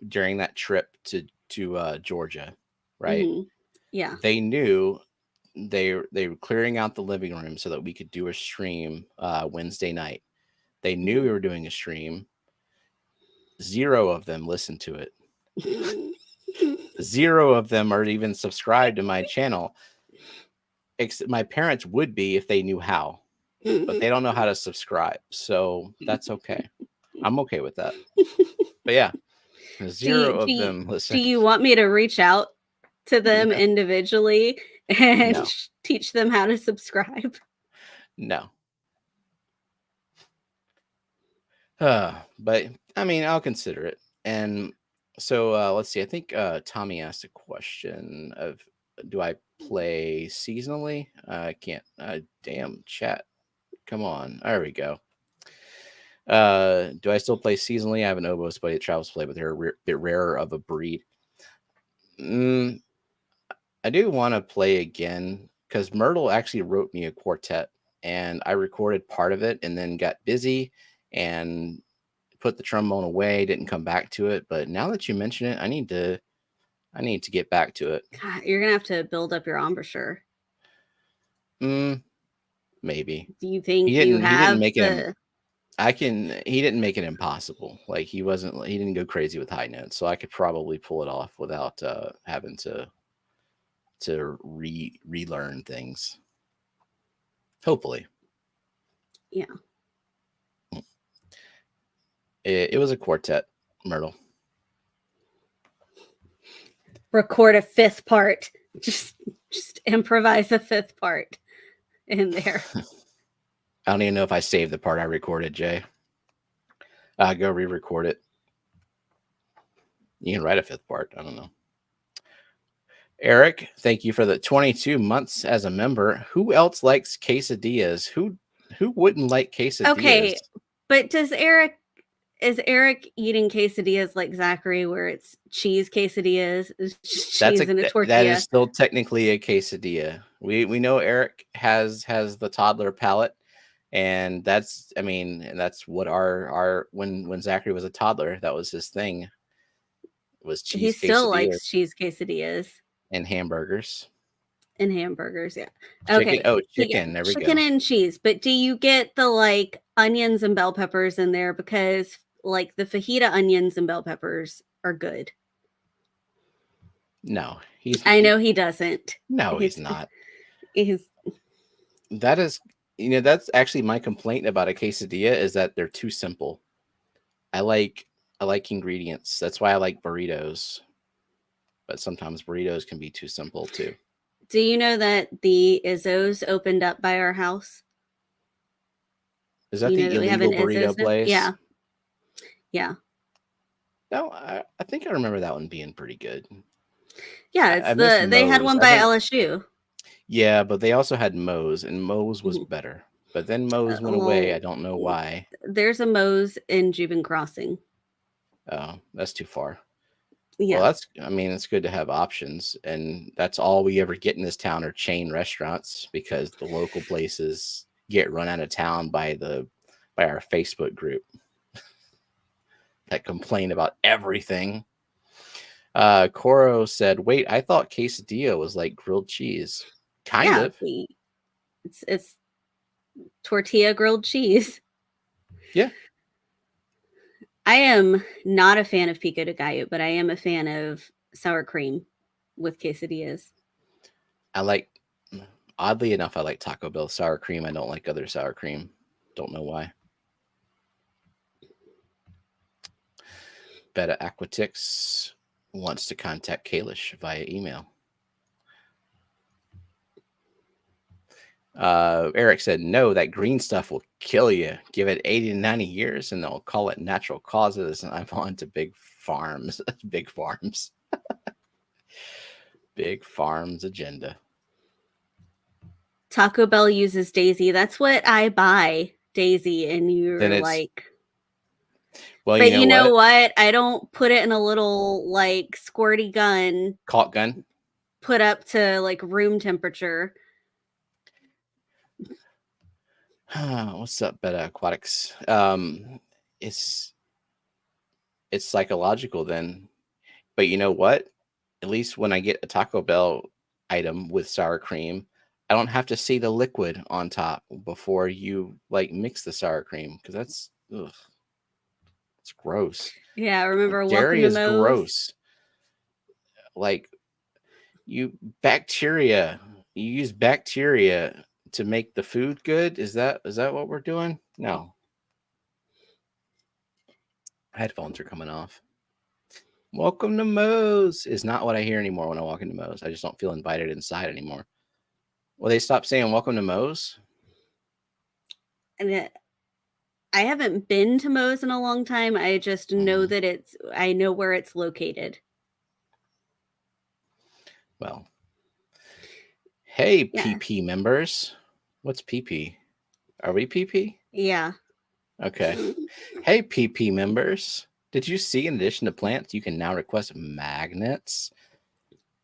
during that trip to Georgia, right? Mm-hmm. Yeah. They knew they were clearing out the living room so that we could do a stream Wednesday night. They knew we were doing a stream. 0 of them listened to it. 0 of them are even subscribed to my channel. My parents would be if they knew how, but they don't know how to subscribe. So that's okay. I'm okay with that. But yeah, 0 of them listen. Do you want me to reach out to them individually and teach them how to subscribe? No. But I mean, I'll consider it. And so let's see. I think Tommy asked a question of, do I play seasonally? I can't. Damn, chat. Come on. There we go. Do I still play seasonally? I have an oboist buddy that travels to play, but they're a bit rarer of a breed. I do want to play again because Myrtle actually wrote me a quartet, and I recorded part of it and then got busy and put the trombone away, didn't come back to it. But now that you mention it, I need to get back to it. God, you're gonna have to build up your embouchure. Maybe. Do you think he didn't make it impossible. Like, he didn't go crazy with high notes, so I could probably pull it off without having to relearn things. Hopefully. Yeah. It was a quartet, Myrtle. Record a 5th part. Just improvise a 5th part in there. I don't even know if I saved the part I recorded, Jay. Go re-record it. You can write a 5th part. I don't know. Eric, thank you for the 22 months as a member. Who else likes quesadillas? Who wouldn't like quesadillas? Okay, but is Eric eating quesadillas like Zachary, where it's cheese quesadillas? It's just cheese in a tortilla. That is still technically a quesadilla. We know Eric has the toddler palate, and that's what our when Zachary was a toddler, that was his thing. It was cheese. He still likes cheese quesadillas and hamburgers. Yeah. Okay. Chicken. There we go. Chicken and cheese. But do you get the onions and bell peppers in there? Because the fajita onions and bell peppers are good. No, I know he doesn't. No, he's not. He's. That is That's actually my complaint about a quesadilla is that they're too simple. I like ingredients. That's why I like burritos. But sometimes burritos can be too simple too. Do you know that the Izzo's opened up by our house? Is Do that you know the that we have illegal an burrito Izzo's? place? Yeah. Yeah. No, I think I remember that one being pretty good. Yeah, I it's miss they had Moe's. one I by think LSU. yeah, but they also had Moe's, and Moe's was Mhm. better. But then Moe's went away. I Well, don't know why. there's a Moe's in Jubin Crossing. Oh, that's too far. Yeah. Well, it's good to have options, and that's all we ever get in this town are chain restaurants because the local places get run out of town by our Facebook group that complain about everything. Coro said, "Wait, I thought quesadilla was like grilled cheese." Kind Yeah, of. it's tortilla grilled cheese. Yeah. I am not a fan of pico de gallo, but I am a fan of sour cream with quesadillas. Oddly enough, I like Taco Bell sour cream. I don't like other sour cream. Don't know why. Beta Aquatics wants to contact Kalish via email. Eric said, no, that green stuff will kill you. Give it 80 to 90 years and they'll call it natural causes. And I'm on to big farms. Big farms. Big farms agenda. Taco Bell uses Daisy. That's what I buy, Daisy. And you're like, well, but you know what? I don't put it in a little like squirty gun. Caulk gun? Put up to like room temperature. What's up, Beta Aquatics? It's psychological then. But you know what? At least when I get a Taco Bell item with sour cream, I don't have to see the liquid on top before you like mix the sour cream because that's it's gross. Yeah, remember Dairy Welcome to is Moe's? Gross. Like you use bacteria to make the food good. Is that what we're doing? No. Headphones are coming off. Welcome to Moe's is not what I hear anymore when I walk into Moe's. I just don't feel invited inside anymore. Well, they stopped saying welcome to Moe's. And I haven't been to Moe's in a long time. I just know that I know where it's located. Well, hey, PP members. What's PP? Are we PP? Yeah. Okay. Hey, PP members. Did you see in addition to plants, you can now request magnets?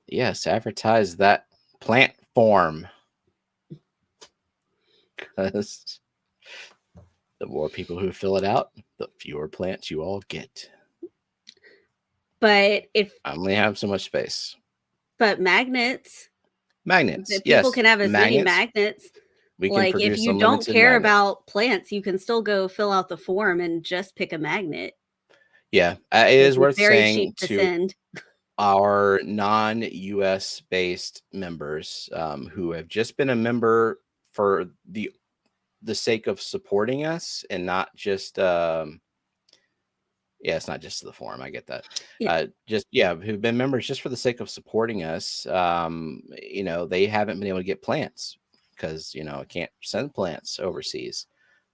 Yes, advertise that plant form. Because the more people who fill it out, the fewer plants you all get. But I only have so much space. But magnets. Magnets. People can have as many magnets. We can produce if you don't care about plants, you can still go fill out the form and just pick a magnet. Yeah, it is worth saying to send. Our non-US based members who have just been a member for the sake of supporting us and not just it's not just the forum. I get that. Who've been members just for the sake of supporting us. They haven't been able to get plants because I can't send plants overseas,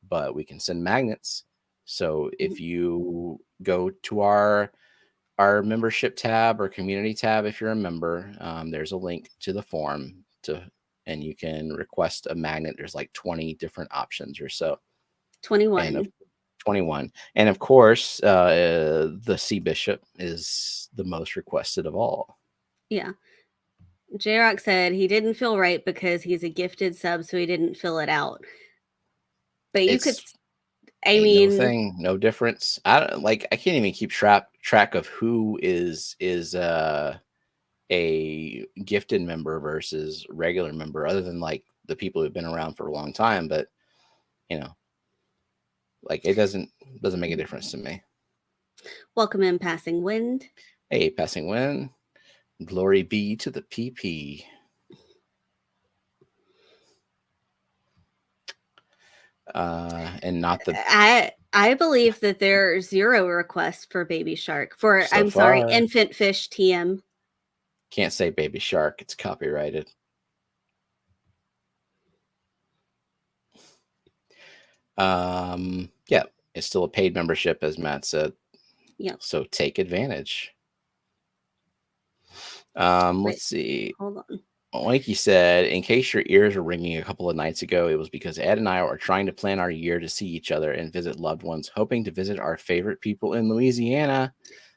but we can send magnets. So if you go to our membership tab or community tab, if you're a member, there's a link to the form and you can request a magnet. There's like 20 different options or so. 21. 21. And of course, the Sea Bishop is the most requested of all. Yeah. J-Rock said he didn't feel right because he's a gifted sub, so he didn't fill it out. But you could, no difference. I can't even keep track of who is a gifted member versus regular member, other than like the people who've been around for a long time. But it doesn't make a difference to me. Welcome in, Passing Wind. Hey, Passing Wind. Glory be to the PP. and not the I believe that there are 0 requests for baby shark for so I'm sorry, far. infant fish TM. Can't say baby shark; it's copyrighted. Yeah, it's still a paid membership, as Matt said. Yeah. So take advantage. Wait, let's see. hold on. Oinky said, in case your ears were ringing a couple of nights ago, it was because Ed and I are trying to plan our year to see each other and visit loved ones, hoping to visit our favorite people in Louisiana.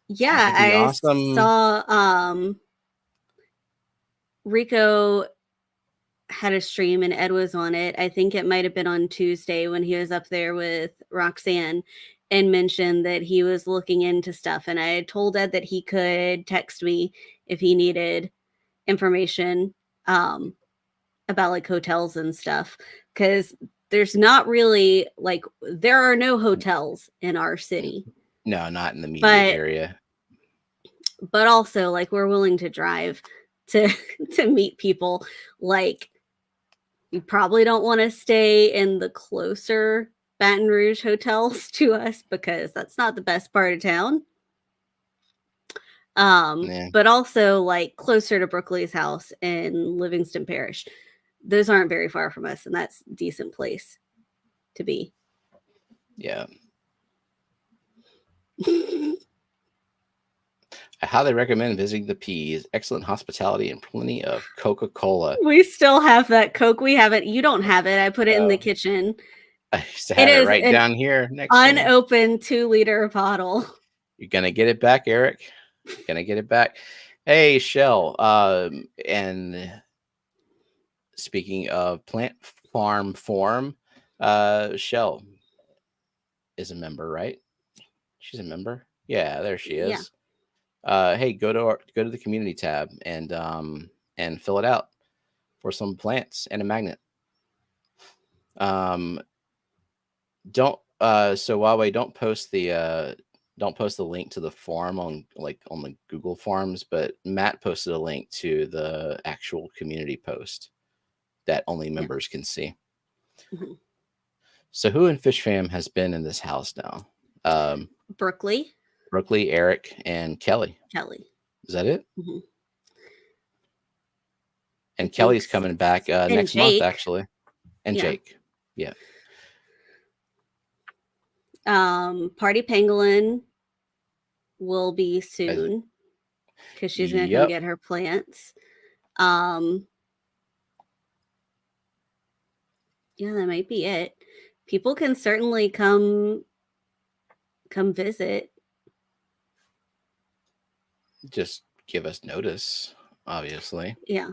Yeah, That would be I awesome. saw Rico had a stream and Ed was on it. I think it might have been on Tuesday when he was up there with Roxanne and mentioned that he was looking into stuff. And I had told Ed that he could text me if he needed information about like hotels and stuff, because there's not really like there are no hotels in our city. No, not in the immediate area. But also like we're willing to drive to to meet people. Like you probably don't want to stay in the closer Baton Rouge hotels to us because that's not the best part of town. But also like closer to Brooklyn's house in Livingston Parish. Those aren't very far from us, and that's a decent place to be. Yeah. I highly recommend visiting the Peas. Excellent hospitality and plenty of Coca-Cola. We still have that Coke. We have it. You don't have it. I put it in the kitchen. I used to have it right down here next unopened 2-liter bottle. You're gonna get it back, Eric. You're gonna get it back. Hey, Shell. And speaking of Plant Farm Forum, Shell is a member, right? She's a member. Yeah, there she is. Yeah. Hey, go to the community tab and fill it out for some plants and a magnet. Don't so Huawei, don't post the link to the forum on the Google Forms, but Matt posted a link to the actual community post that only members can see. Mm-hmm. So who in Fishfam has been in this house now? Brooklyn, Eric, and Kelly. Is that it? Mm-hmm. And Kelly's coming back next month, actually. And Jake. Yeah. Party Pangolin will be soon because she's gonna come get her plants. Yeah, that might be it. People can certainly come visit. Just give us notice, obviously. Yeah.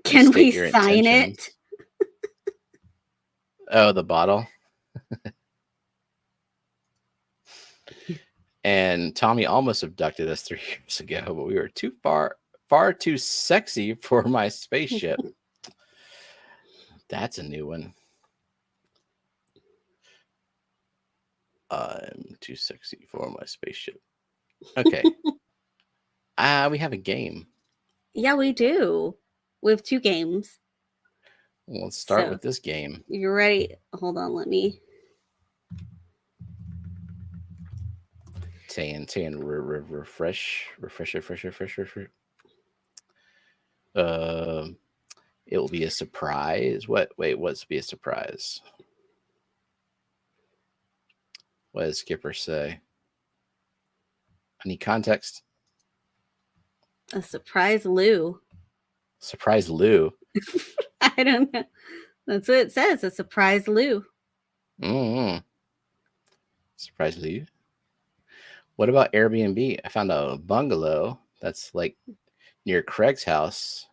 Can we sign it? Oh, the bottle. And Tommy almost abducted us 3 years ago, but we were far too sexy for my spaceship. That's a new one. I'm too sexy for my spaceship. Okay. We have a game. Yeah, we do. We have 2 games. Well, let's start with this game. You ready? Hold on, let me. Tan, refresh. It will be a surprise. What's be a surprise? What does Skipper say? I need context. A surprise Lou. Surprise Lou. I don't know. That's what it says. A surprise Lou. Mm-hmm. Surprise Lou. What about Airbnb? I found a bungalow that's like near Craig's house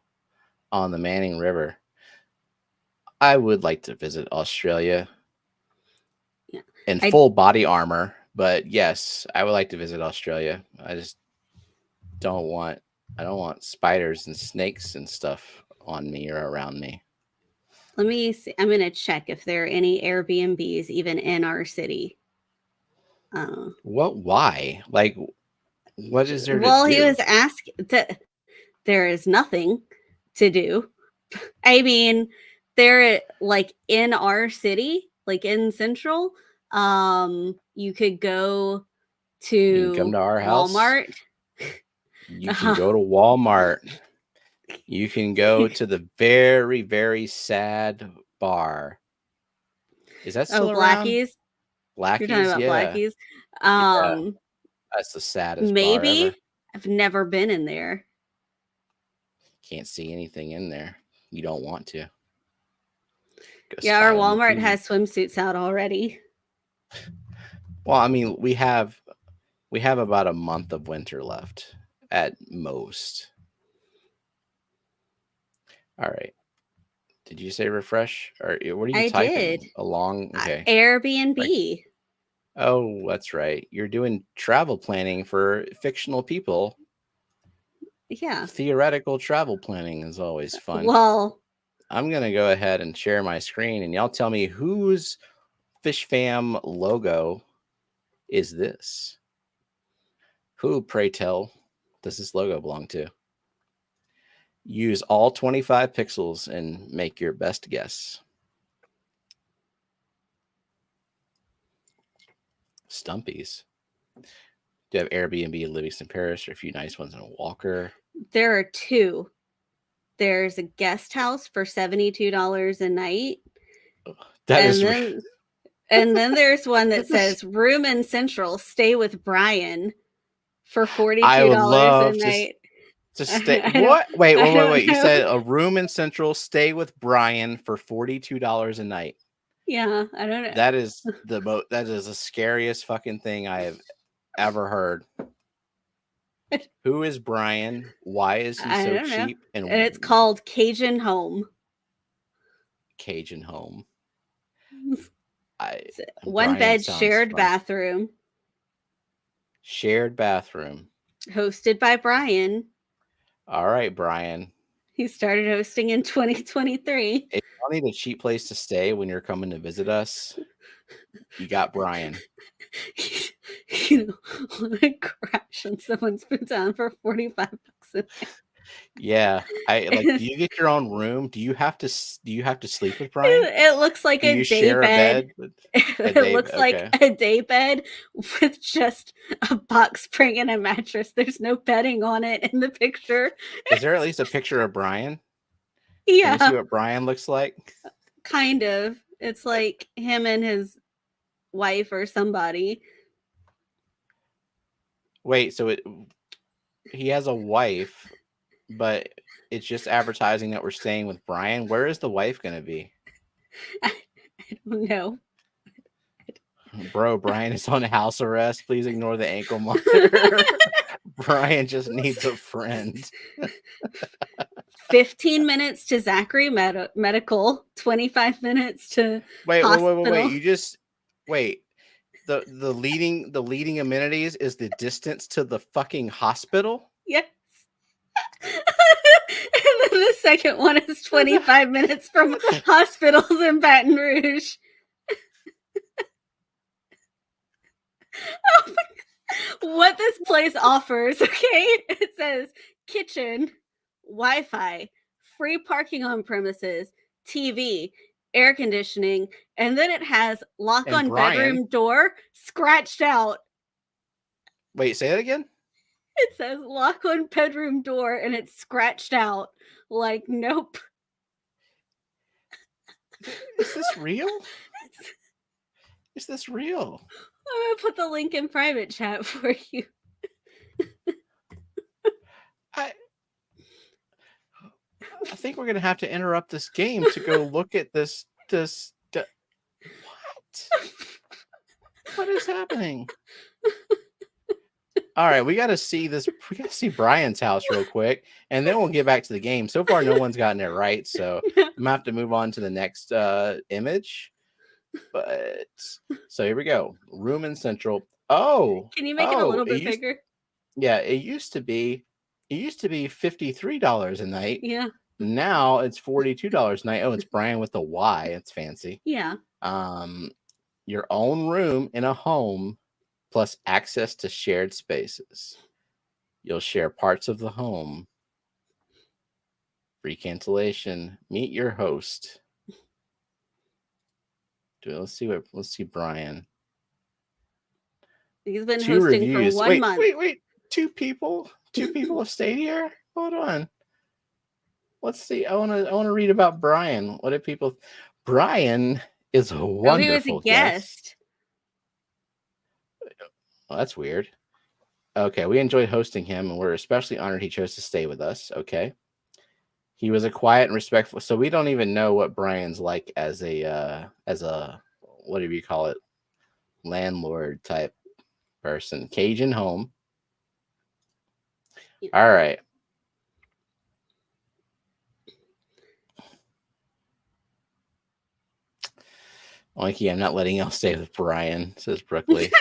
on the Manning River. I would like to visit Australia in full body armor, but yes, I would like to visit Australia. I just don't want spiders and snakes and stuff on me or around me. Let me see. I'm going to check if there are any Airbnbs even in our city. What? Why? Like, what is there to do? Well, he was asking that there is nothing to do. I mean, they're like in our city, like in Central, you could go You can come to to our house. Walmart. You can go to Walmart. You can go to the very, very sad bar. Is that still around? Blackies. Blackies, You're talking about yeah. Blackies. Yeah. That's the saddest bar ever. Maybe. I've never been in there. Can't see anything in there. You don't want to. Yeah, our Walmart has swimsuits out already. Well, I mean, we have about a month of winter left at most. All right. Did you say refresh? Or what are you typing? Did. Along? Okay. Airbnb. Right. Oh, that's right. You're doing travel planning for fictional people. Yeah. Theoretical travel planning is always fun. Well, I'm going to go ahead and share my screen and y'all tell me whose Fishfam logo is this? Who, pray tell, does this logo belong to? Use all 25 pixels and make your best guess. Stumpies. Do you have Airbnb in Livingston Parish or a few nice ones in Walker? There are two. There's a guest house for $72 a night. And then there's one that says room in Central, stay with Brian for $42 a night. To stay. What? Wait. You said a room in Central, stay with Brian for $42 a night. Yeah, I don't know. That is the scariest fucking thing I have ever heard. Who is Brian? Why is he so cheap? And it's called Cajun Home. Cajun Home. One bed, shared bathroom. Shared bathroom. Hosted by Brian. All right, Brian. He started hosting in 2023. If you need a cheap place to stay when you're coming to visit us, you got Brian. You know, want to crash on someone's futon for $45 a night. Yeah, do you get your own room? Do you have to sleep with Brian? It looks like a day bed. It looks like a day bed with just a box spring and a mattress. There's no bedding on it in the picture. Is there at least a picture of Brian? Yeah. Can you see what Brian looks like? Kind of. It's like him and his wife or somebody. Wait, so he has a wife, but it's just advertising that we're staying with Brian. Where is the wife going to be? I don't know. Bro, Brian is on house arrest. Please ignore the ankle monitor. Brian just needs a friend. 15 minutes to Zachary Medical, 25 minutes to hospital. Wait. You just wait. The leading amenities is the distance to the fucking hospital? Yes. And then the second one is 25 minutes from hospitals in Baton Rouge. Oh my God. What this place offers, okay? It says kitchen, Wi-Fi, free parking on premises, TV, air conditioning, and then it has lock on bedroom door scratched out. Wait, say that again? It says lock on bedroom door and it's scratched out. Like, nope. Is this real? Is this real? I'm going to put the link in private chat for you. I think we're going to have to interrupt this game to go look at this. What? What is happening? All right, we got to see this. We got to see Brian's house real quick, and then we'll get back to the game. So far, no one's gotten it right, so I'm going to have to move on to the next image. But so here we go. Room in Central. Oh, can you make it a little bit bigger? Yeah, it used to be $53 a night. Yeah. Now it's $42 a night. Oh, it's Brian with the Y. It's fancy. Yeah. Your own room in a home plus access to shared spaces. You'll share parts of the home. Free cancellation. Meet your host. Let's see Brian. He's been 2 hosting reviews. for 1 month. Wait. 2 people have stayed here. Hold on. Let's see. I want to read about Brian. What did people? Brian is a wonderful he was a guest. Well, that's weird. Okay, we enjoyed hosting him, and we're especially honored he chose to stay with us. Okay. He was a quiet and respectful. So we don't even know what Brian's like as a what do you call it? Landlord type person. Cajun home. Yeah. All right. Oinky, I'm not letting y'all stay with Brian, says Brookley.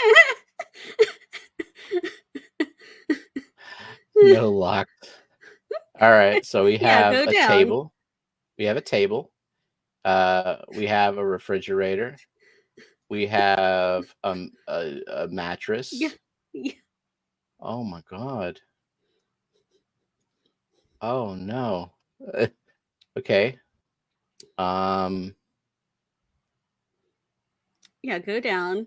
No lock. All right, so we have a table. We have a table. We have a refrigerator. We have a mattress. Yeah. Oh my God. Oh no. Okay. Yeah, go down.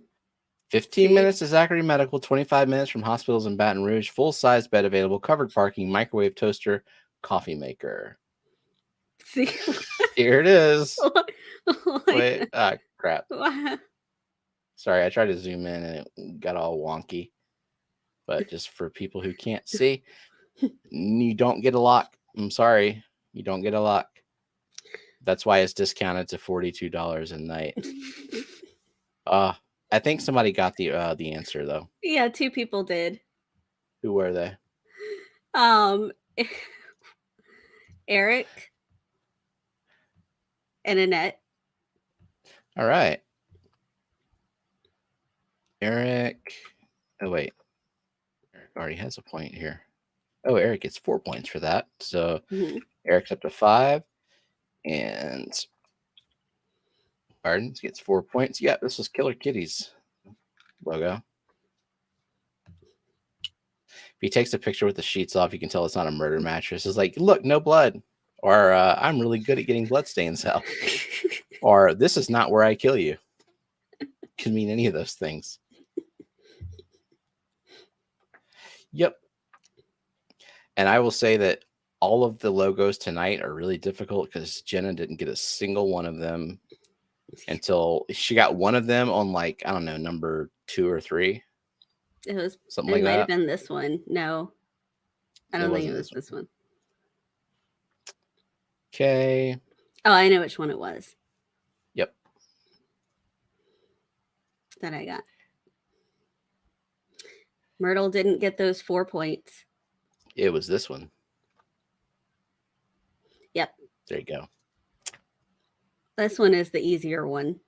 15 minutes to Zachary Medical, 25 minutes from hospitals in Baton Rouge, full-size bed available, covered parking, microwave, toaster, coffee maker. See? Here it is. Wait, crap. Sorry, I tried to zoom in and it got all wonky. But just for people who can't see, you don't get a lock. I'm sorry. You don't get a lock. That's why it's discounted to $42 a night. I think somebody got the answer though. Yeah, 2 people did. Who were they? Eric and Annette. All right. Eric. Oh wait. Eric already has a point here. Oh, Eric gets 4 points for that. So Eric's up to 5. And Gardens gets 4 points. Yeah, this was Killer Kitties logo. If he takes a picture with the sheets off, you can tell it's not a murder mattress. It's like, look, no blood. Or I'm really good at getting blood stains out. Or this is not where I kill you. Could mean any of those things. Yep. And I will say that all of the logos tonight are really difficult because Jenna didn't get a single one of them until she got one of them on, like, I don't know, number 2 or 3. It was something like that. It might have been this one. No, I don't think it was this one. Okay. Oh, I know which one it was. Yep. That I got. Myrtle didn't get those 4 points. It was this one. Yep. There you go. This one is the easier one.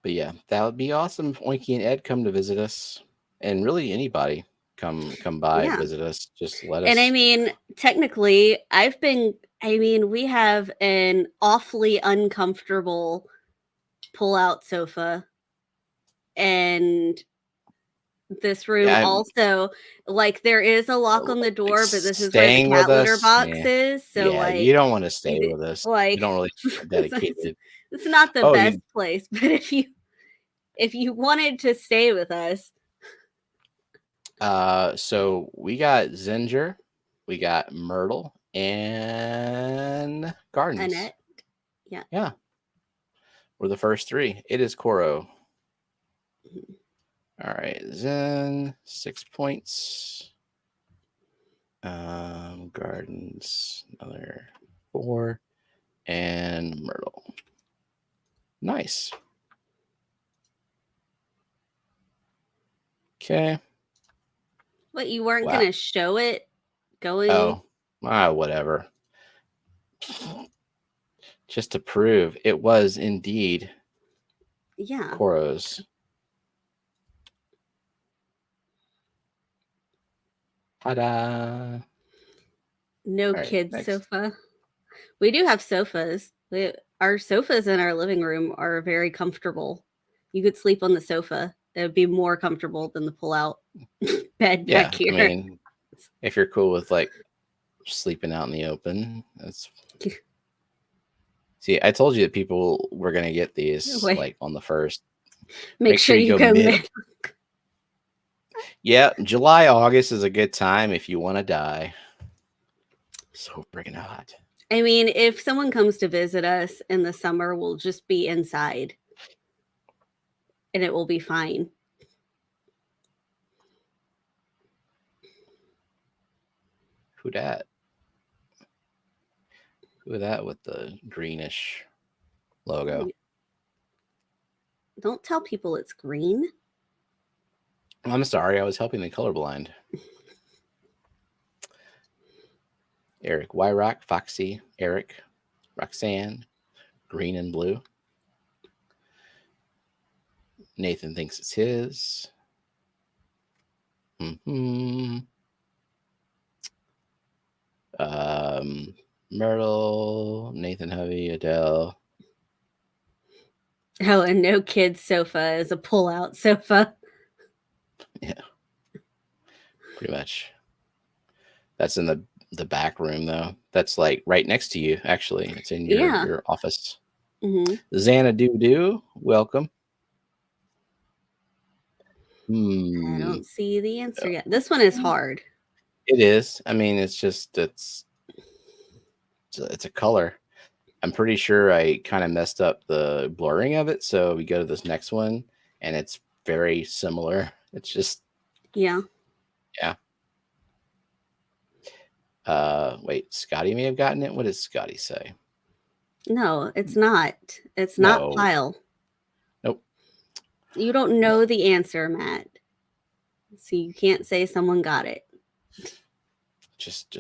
But yeah, that would be awesome if Oinky and Ed come to visit us. And really anybody come by, visit us. Just let us. And I mean, technically, we have an awfully uncomfortable pull-out sofa. And this room also, like, there is a lock on the door, but this is where the cat litter box is. So like, you don't want to stay with us. Like, you don't really dedicated. It's not the best place, but if you wanted to stay with us. So we got Zinger, we got Myrtle, and Gardens. Annette. Yeah. Yeah. We're the first 3. It is Coro. All right, Zen, 6 points. Gardens, another 4, and Myrtle. Nice. Okay. What, you weren't gonna show it going? Oh, whatever. Just to prove it was indeed. Yeah. Coro's. Ta-da! No kids sofa. We do have sofas. Our sofas in our living room are very comfortable. You could sleep on the sofa. It would be more comfortable than the pull-out bed back here. I mean, if you're cool with like sleeping out in the open, that's See, I told you that people were going to get these Wait. like on the 1st. Make sure you go mid. Yeah, July, August is a good time if you want to die. So freaking hot. I mean, if someone comes to visit us in the summer, we'll just be inside. And it will be fine. Who that? Who that with the greenish logo? Don't tell people it's green. I'm sorry, I was helping the colorblind. Eric, Wyrock, Foxy, Eric, Roxanne, green and blue. Nathan thinks it's his. Myrtle, Nathan Hovey, Adele. Oh, and no kids sofa is a pull-out sofa. Yeah, pretty much. That's in the back room, though. That's like right next to you, actually. It's in your office. Xanadu, welcome. I don't see the answer yet. This one is hard. It is. I mean, it's a color. I'm pretty sure I kind of messed up the blurring of it. So we go to this next one, and it's very similar. It's just yeah. Wait, Scotty may have gotten it. What does Scotty say? No, it's not. It's not Pile. Nope. You don't know the answer, Matt. So you can't say someone got it. Just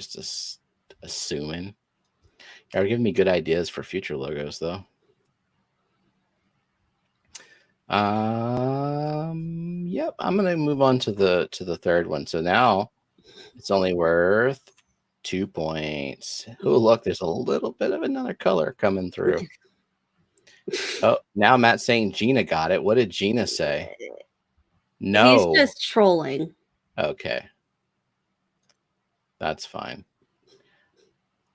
assuming. You're giving me good ideas for future logos, though. Yep. I'm gonna move on to the third one. So now it's only worth 2 points. Oh, look, there's a little bit of another color coming through. Oh, now Matt's saying Gina got it. What did Gina say? No. He's just trolling. Okay. That's fine.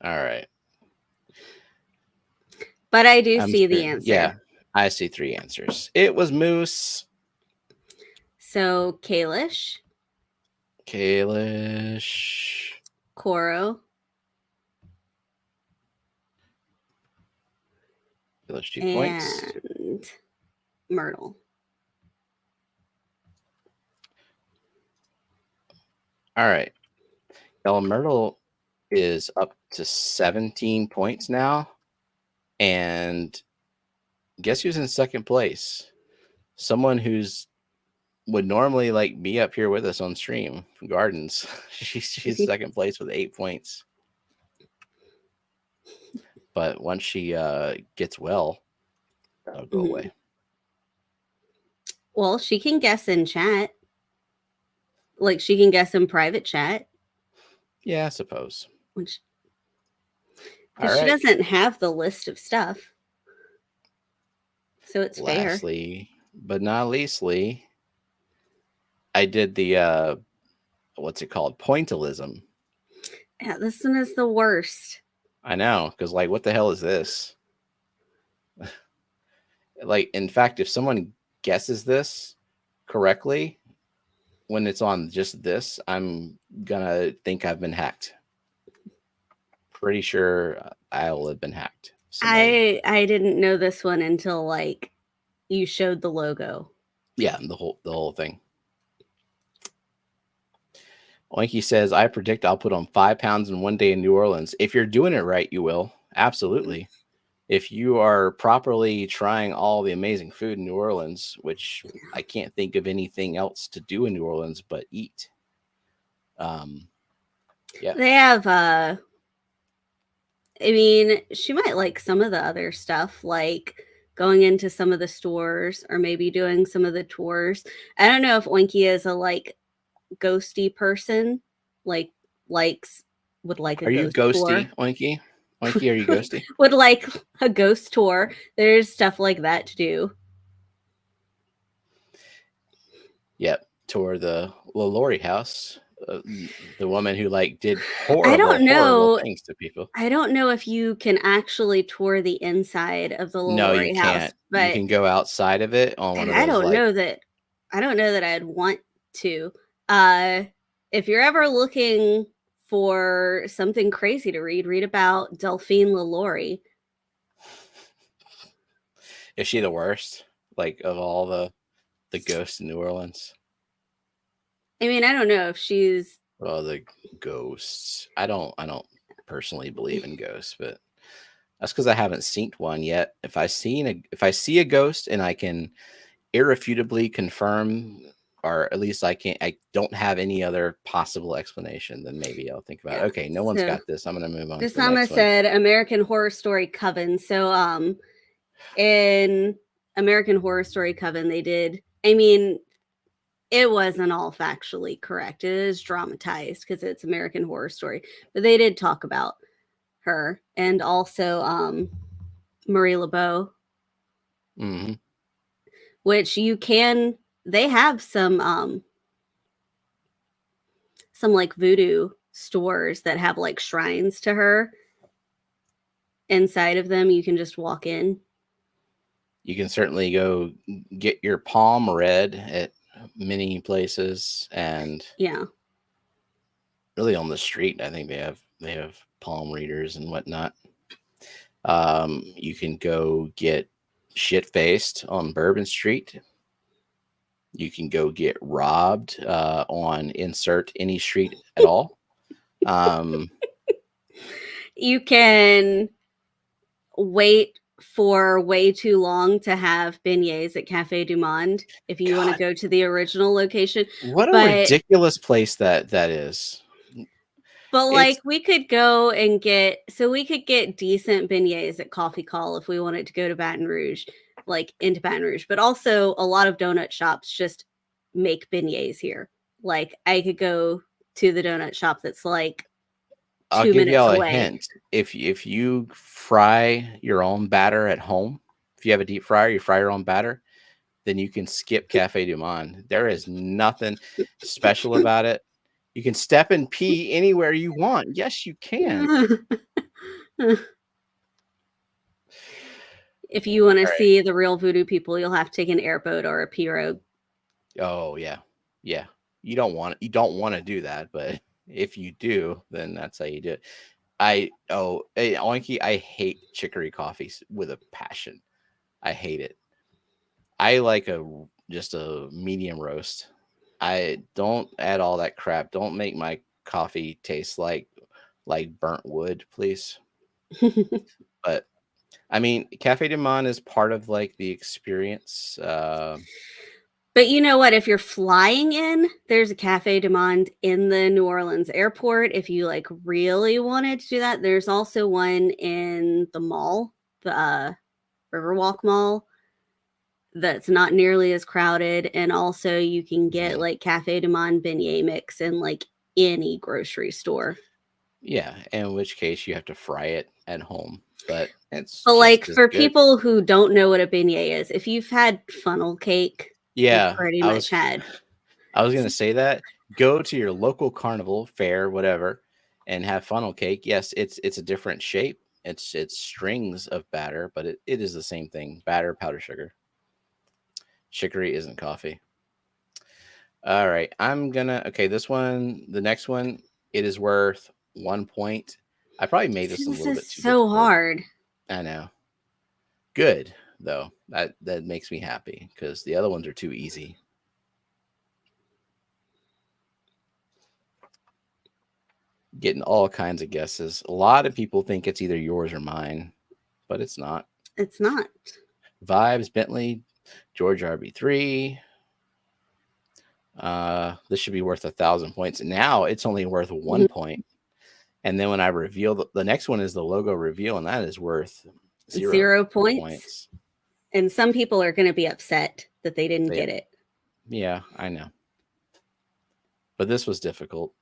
All right. But I do see the answer. Yeah, I see 3 answers. It was Moose. So, Kalish. Coro. Kalish 2 points. And Myrtle. All right. Well, Myrtle is up to 17 points now. And guess who's in second place? Someone who's would normally like be up here with us on stream, Gardens. She's second place with 8 points. But once she gets well, that'll go away. Well, she can guess in chat. Like she can guess in private chat. Yeah, I suppose. Because she doesn't have the list of stuff. So it's fair. Lastly, but not leastly, I did the what's it called? Pointillism. Yeah, this one is the worst. I know, because like what the hell is this? Like, in fact, if someone guesses this correctly when it's on just this, I'm gonna think I've been hacked. Pretty sure I'll have been hacked. I didn't know this one until like you showed the logo. Yeah, the whole thing. Oinky says, I predict I'll put on 5 pounds in one day in New Orleans. If you're doing it right, you will. Absolutely. If you are properly trying all the amazing food in New Orleans, which I can't think of anything else to do in New Orleans but eat. Yeah. They have I mean, she might like some of the other stuff, like going into some of the stores or maybe doing some of the tours. I don't know if Oinky is a like ghosty person, like would like a Are you ghost ghosty, tour. Oinky? Oinky, are you ghosty? Would like a ghost tour. There's stuff like that to do. Yep. Tour the Lori house the woman who like did I don't horrible know. things to people. I don't know if you can actually tour the inside of the No, you LaLaurie house, can't. You but can go outside of it on one and of those like I don't know that I'd want to. Uh, if you're ever looking for something crazy to read about Delphine LaLaurie. is she the worst? Like of all the ghosts in New Orleans? I mean, I don't know if she's Oh, the ghosts. I don't personally believe in ghosts, but that's because I haven't seen one yet. If I see a ghost and I can irrefutably confirm, or at least I don't have any other possible explanation, then maybe I'll think about it. Okay, no one's So got this. I'm gonna move on to the Gisama next one. said American Horror Story Coven. So in American Horror Story Coven, they did, I mean, it wasn't all factually correct. It is dramatized because it's American Horror Story, but they did talk about her and also Marie Laveau, Mm-hmm. which they have some like voodoo stores that have like shrines to her inside of them. You can just walk in. You can certainly go get your palm read at many places, and Yeah. really on the street. I think they have palm readers and whatnot. You can go get shit faced on Bourbon Street. You can go get robbed on insert any street at all. You can wait for way too long to have beignets at Cafe du Monde if you want to God, go to the original location. what a But ridiculous place that is. like It's we could get decent beignets at Coffee Call if we wanted to go to Baton Rouge, like into Baton Rouge. But also a lot of donut shops just make beignets here. Like I could go to the donut shop that's like I'll 2 give minutes y'all a away. hint. If you fry your own batter at home, if you have a deep fryer, you fry your own batter, then you can skip Cafe Du Monde. There is nothing special about it. You can step and pee anywhere you want. Yes, you can. If you want to All right. see the real voodoo people, you'll have to take an airboat or a pirogue. Oh yeah, yeah. You don't want to do that, but if you do, then that's how you do it. Oinky, I hate chicory coffees with a passion. I hate it. I like just a medium roast. I don't add all that crap. Don't make my coffee taste like burnt wood, please. But I mean, Cafe du Monde is part of like the experience. But you know what? If you're flying in, there's a Cafe du Monde in the New Orleans airport. If you like really wanted to do that, there's also one in the mall, the Riverwalk Mall, that's not nearly as crowded. And also, you can get like Cafe du Monde beignet mix in like any grocery store. Yeah, in which case you have to fry it at home, but it's But like just as for good. people who don't know what a beignet is, if you've had funnel cake, you've Yeah, pretty I much was had. I was gonna say that. Go to your local carnival, fair, whatever, and have funnel cake. Yes, it's a different shape. It's strings of batter, but it is the same thing. Batter, powdered sugar. Chicory isn't coffee. All right, the next one, it is worth 1 point. I probably made this a This little is bit too so difficult. hard. I know. Good though. That makes me happy because the other ones are too easy. Getting all kinds of guesses. A lot of people think it's either yours or mine, but it's not. It's not. Vibes, Bentley, George RB3. This should be worth 1,000 points. Now it's only worth 1 point. And then when I reveal the next one is the logo reveal, and that is worth 0 points. points. And some people are going to be upset that they didn't get it. Yeah, I know. But this was difficult.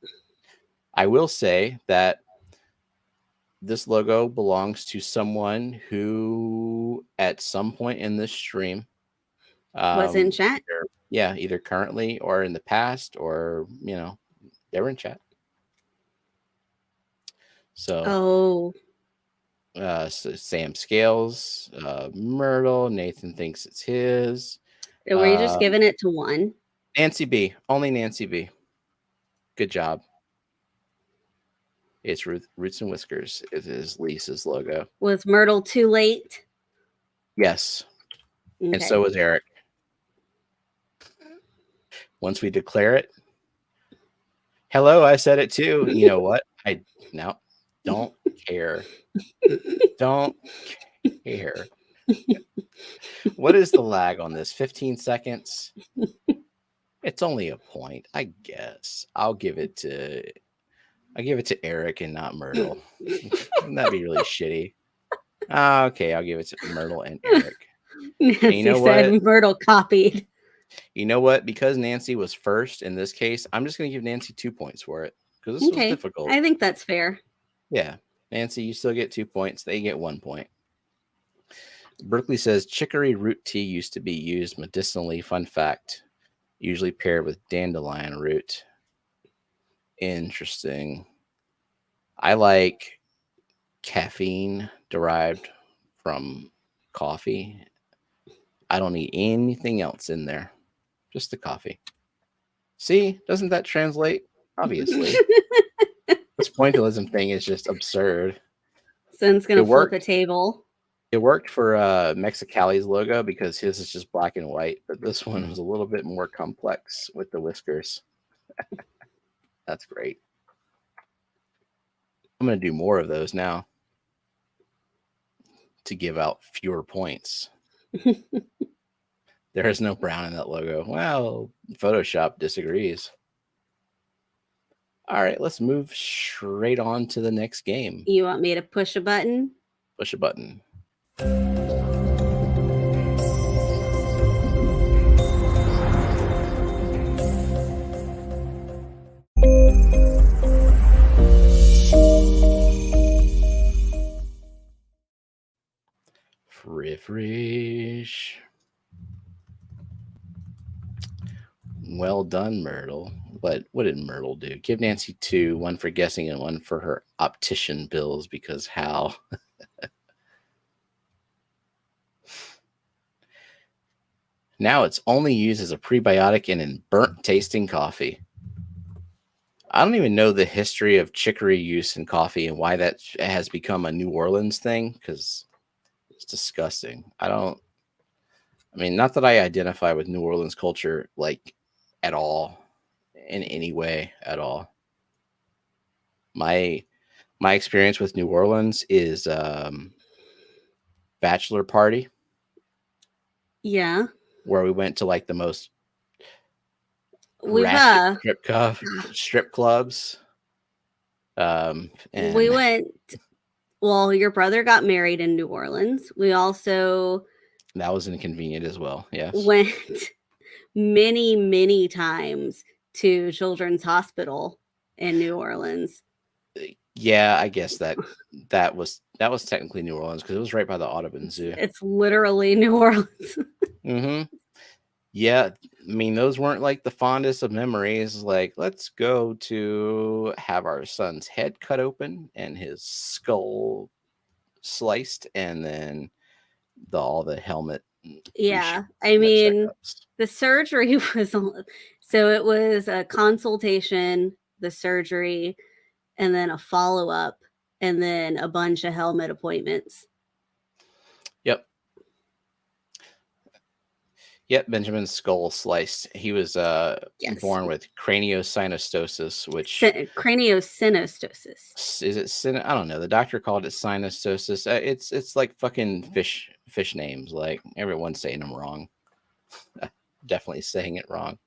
I will say that this logo belongs to someone who, at some point in this stream, Was in chat. either currently or in the past, or They were in chat. So, so Sam Scales, Myrtle, Nathan thinks it's his. Were you just giving it to one? Nancy B. Only Nancy B. Good job. It's Roots and Whiskers. It is Lisa's logo. Was Myrtle too late? Yes. Okay. And so was Eric. Once we declare it, hello, I said it too. You know what? I now don't care. Don't care. What is the lag on this? 15 seconds? It's only a point, I guess. I'll give it to Eric and not Myrtle. Wouldn't that be really shitty? Okay, I'll give it to Myrtle and Eric. Nancy, and you know said what? Myrtle copied. You know what? Because Nancy was first in this case, I'm just going to give Nancy 2 points for it because this was difficult. I think that's fair. Yeah. Nancy, you still get 2 points. They get 1 point. Berkeley says chicory root tea used to be used medicinally. Fun fact. Usually paired with dandelion root. Interesting. I like caffeine derived from coffee. I don't need anything else in there. Just the coffee. See, doesn't that translate? Obviously. This pointillism thing is just absurd. Sin's gonna flip a table. It worked for Mexicali's logo because his is just black and white, but this one was a little bit more complex with the whiskers. That's great. I'm going to do more of those now to give out fewer points. There is no brown in that logo. Well, Photoshop disagrees. All right, let's move straight on to the next game. You want me to push a button? Push a button. Refresh. Well done, Myrtle. What did Myrtle do? Give Nancy 2, 1 for guessing and 1 for her optician bills, because how? Now it's only used as a prebiotic and in burnt tasting coffee. I don't even know the history of chicory use in coffee and why that has become a New Orleans thing, because it's disgusting. I mean, not that I identify with New Orleans culture like at all, in any way at all. My experience with New Orleans is bachelor party. Yeah. Where we went to like the most ratchet strip clubs. And we went. Well, your brother got married in New Orleans. We also. That was inconvenient as well. Yes. Went many, many times to Children's Hospital in New Orleans. Yeah, I guess that was technically New Orleans because it was right by the Audubon Zoo. It's literally New Orleans. Mm-hmm. Yeah, I mean, those weren't like the fondest of memories. Like, let's go to have our son's head cut open and his skull sliced, and then all the helmet. Yeah, I mean, the surgery was so it was a consultation, the surgery, and then a follow-up, and then a bunch of helmet appointments. Yep, Benjamin's skull sliced. He was born with craniosynostosis, which craniosynostosis. Is it I don't know. The doctor called it synostosis. It's like fucking fish names. Like everyone's saying them wrong. Definitely saying it wrong.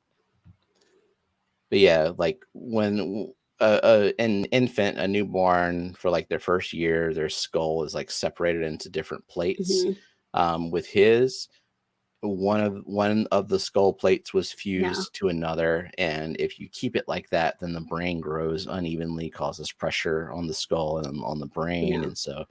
But yeah, like when an infant, a newborn, for like their first year, their skull is like separated into different plates. Mm-hmm. With his, one of the skull plates was fused to another, and if you keep it like that, then the brain grows unevenly, causes pressure on the skull and on the brain. And so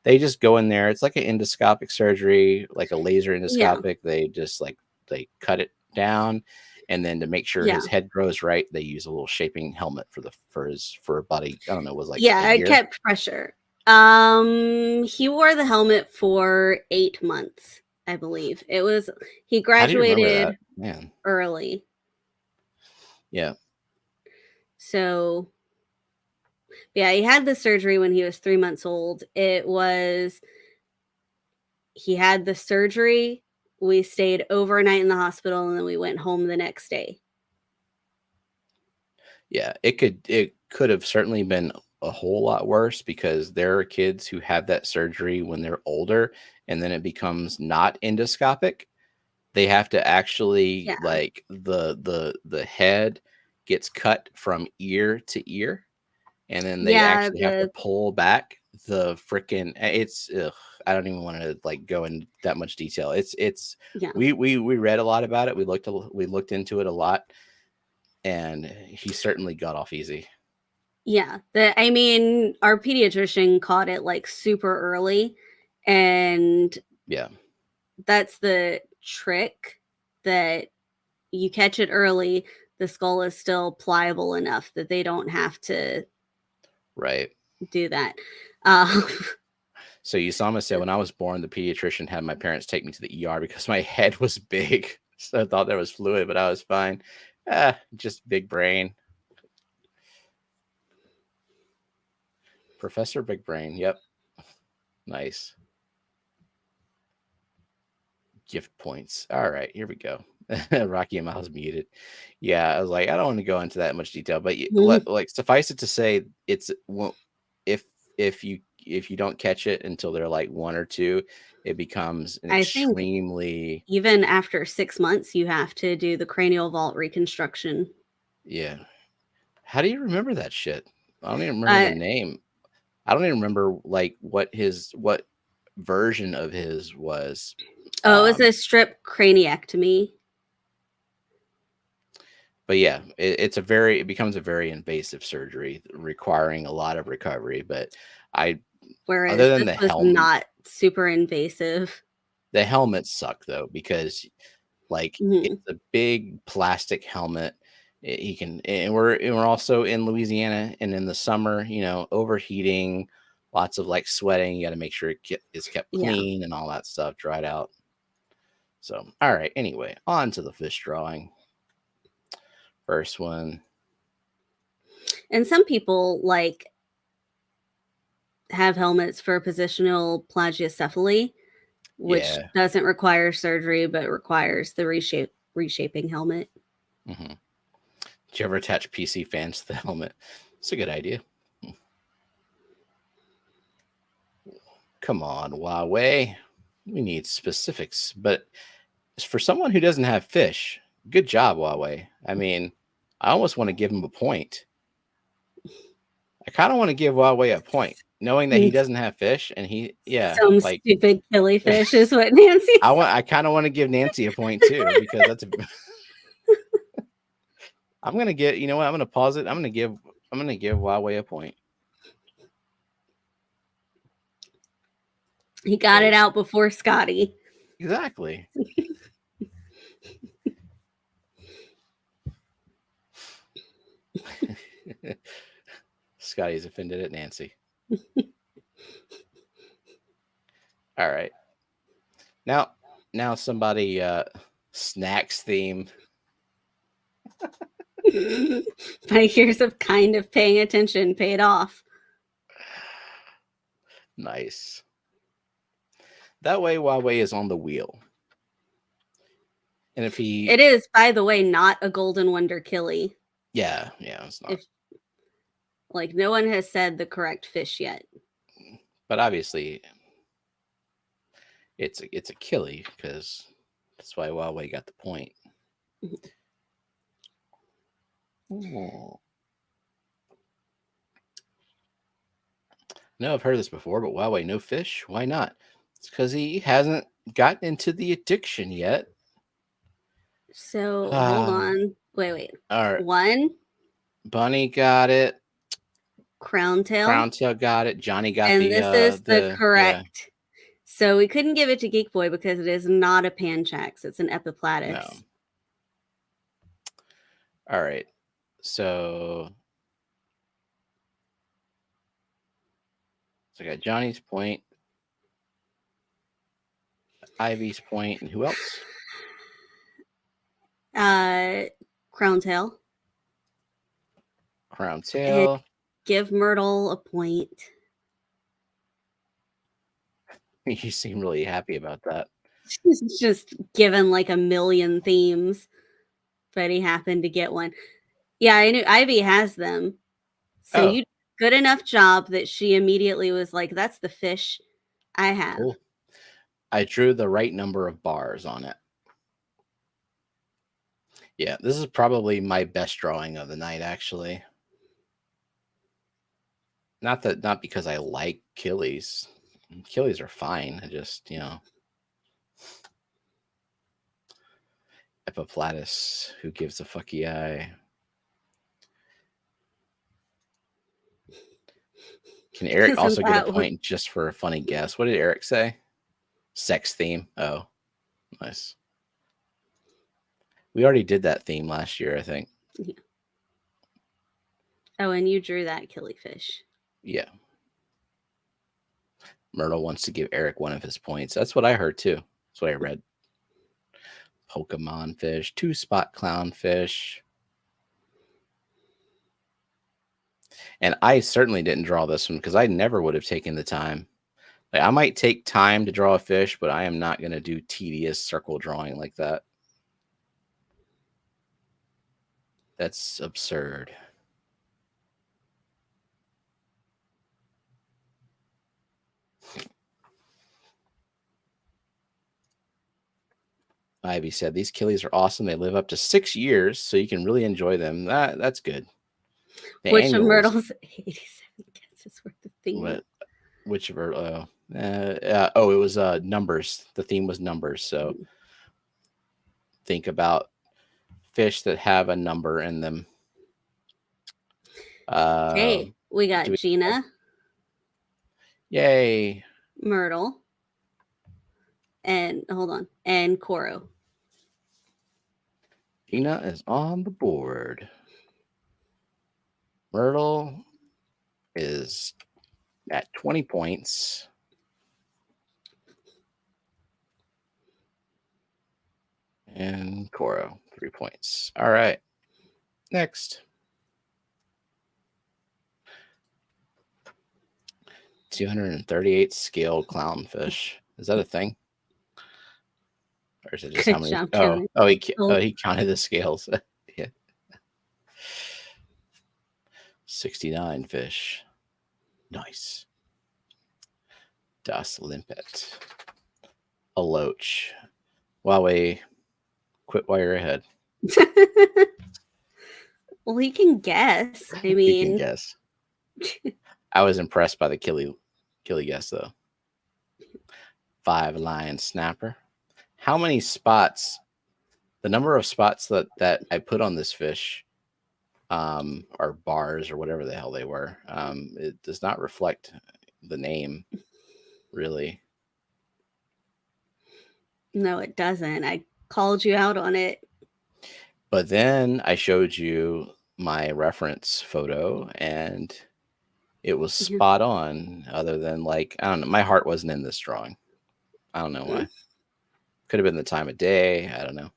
they just go in there. It's like an endoscopic surgery, like a laser endoscopic. They just they cut it down, And then to make sure his head grows right, they use a little shaping helmet for a body. I don't know, it was like a year. It kept pressure. He wore the helmet for 8 months, I believe. He graduated early. Yeah. So yeah, he had the surgery when he was 3 months old. He had the surgery, we stayed overnight in the hospital, and then we went home the next day. Yeah, it could have certainly been a whole lot worse, because there are kids who have that surgery when they're older, and then it becomes not endoscopic. They have to actually like the head gets cut from ear to ear, and then they actually have to pull back the freaking. I don't even want to like go in that much detail. We read a lot about it. We looked into it a lot, and he certainly got off easy. Yeah, I mean, our pediatrician caught it like super early, and that's the trick, that you catch it early. The skull is still pliable enough that they don't have to do that. So Usama said, when I was born, the pediatrician had my parents take me to the ER because my head was big. So I thought there was fluid, but I was fine. Just big brain. Professor Big Brain. Yep. Nice. Gift points. All right, here we go. Rocky and Miles muted. Yeah, I was like, I don't want to go into that much detail, but like suffice it to say, it's if you don't catch it until they're like 1 or 2, it becomes an extremely. Even after 6 months, you have to do the cranial vault reconstruction. Yeah. How do you remember that shit? I don't even remember the name. I don't even remember like what version of his was. Oh, it was a strip craniectomy. But yeah, it becomes a very invasive surgery requiring a lot of recovery. But whereas other than the helmet, not super invasive. The helmets suck though, because like it's a big plastic helmet. And we're also in Louisiana, and in the summer, overheating, lots of like sweating. You got to make sure it's kept clean and all that stuff, dried out. So, all right. Anyway, on to the fish drawing. First one. And some people like have helmets for positional plagiocephaly, which doesn't require surgery, but requires the reshaping helmet. Mm-hmm. Did you ever attach PC fans to the helmet? It's a good idea. Come on, Huawei. We need specifics. But for someone who doesn't have fish, good job, Huawei. I mean, I almost want to give him a point. I kind of want to give Huawei a point, knowing that he doesn't have fish, and some like, stupid killifish is what Nancy. I kind of want to give Nancy a point too, because that's. I'm gonna get. You know what? I'm gonna pause it. I'm gonna give Huawei a point. He got it out before Scotty. Exactly. Scotty's offended at Nancy. All right. Now somebody snacks theme. 5 years of kind of paying attention paid off. Nice. That way Huawei is on the wheel. And if it is, by the way, not a golden wonder killie. Yeah, it's not. Like, no one has said the correct fish yet. But obviously, it's a killie, because that's why Huawei got the point. Oh. No, I've heard this before, but Huawei, no fish? Why not? It's because he hasn't gotten into the addiction yet. So hold on. Wait. All right. 1. Bunny got it. Crowntail got it. Johnny got and this is the correct. Yeah. So we couldn't give it to Geek Boy because it is not a Panchax. It's an Epiplatyx. No. All right. So I got Johnny's point, Ivy's point, and who else? Crown tail. Crown And tail. give Myrtle a point. You seem really happy about that. She's just given like a million themes, but he happened to get one. Yeah, I knew Ivy has them. So Oh, you good enough job that she immediately was like, that's the fish I have. cool. I drew the right number of bars on it. Yeah, this is probably my best drawing of the night, actually. Not because I like killies. Killies are fine. I just, Epiplatus, who gives a fucky eye? Can Eric Isn't also get a that what point just for a funny guess? What did Eric say? Sex theme. Oh, nice. We already did that theme last year, I think. yeah. Oh, and you drew that killifish. Yeah. Myrtle wants to give Eric one of his points. That's what I heard too. That's what I read. Pokemon fish, 2-spot clownfish. And I certainly didn't draw this one because I never would have taken the time. Like, I might take time to draw a fish, but I am not going to do tedious circle drawing like that. That's absurd. Ivy said, these killies are awesome. They live up to 6 years, so you can really enjoy them. That's good. The Which of annuals, Myrtle's 87 guesses worth of theme? which of her? It was numbers. The theme was numbers. So think about fish that have a number in them. Okay, we got Gina. Yay. Myrtle. And hold on. And Coro. Gina is on the board. Myrtle is at 20 points. And Coro, 3 points. All right. Next. 238 scale clownfish. Is that a thing? Or is it just Good how many? job, He counted the scales. Yeah. 69 fish. Nice. Das Limpet. A loach. Huawei, quit while you're ahead. Well, he can guess. I mean, He can guess. I was impressed by the killy guess, though. 5 lion snapper. How many spots? The number of spots that I put on this fish, or bars or whatever the hell they were, it does not reflect the name, really. No, it doesn't. I called you out on it. But then I showed you my reference photo, and it was spot on. Other than, like, I don't know, my heart wasn't in this drawing. I don't know why. Could have been the time of day. I don't know.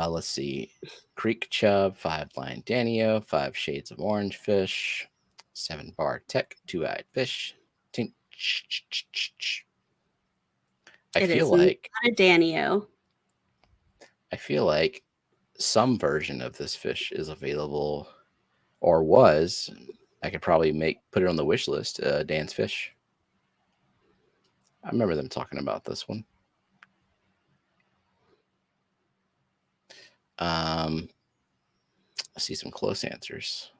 Let's see. Creek chub, 5 line danio, 5 shades of orange fish, 7 bar tech, 2-eyed fish. I feel like not a danio. I feel like some version of this fish is available, or was. I could probably put it on the wish list. Dan's fish. I remember them talking about this one. I see some close answers.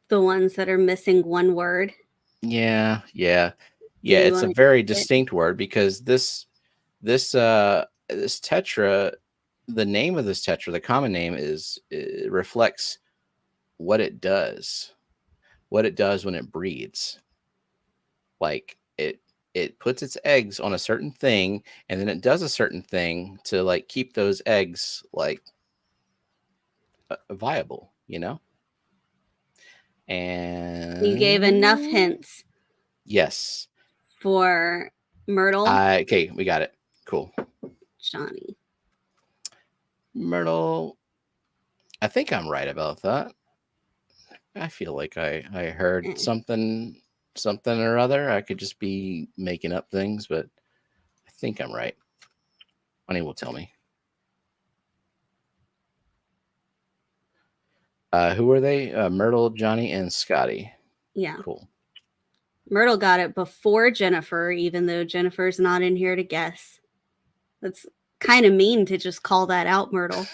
The ones that are missing one word. Yeah. It's a very distinct word, because this tetra, the name of this tetra, the common name it reflects what it does when it breeds. Like, it puts its eggs on a certain thing, and then it does a certain thing to like keep those eggs like viable, you know? And You gave enough hints. Yes. For Myrtle. Okay, we got it. Cool. Johnny. Myrtle. I think I'm right about that. I feel like I heard something or other. I could just be making up things, but I think I'm right. Honey will tell me. Who are they? Myrtle, Johnny, and Scotty. Yeah. Cool. Myrtle got it before Jennifer, even though Jennifer's not in here to guess. That's kind of mean to just call that out, Myrtle.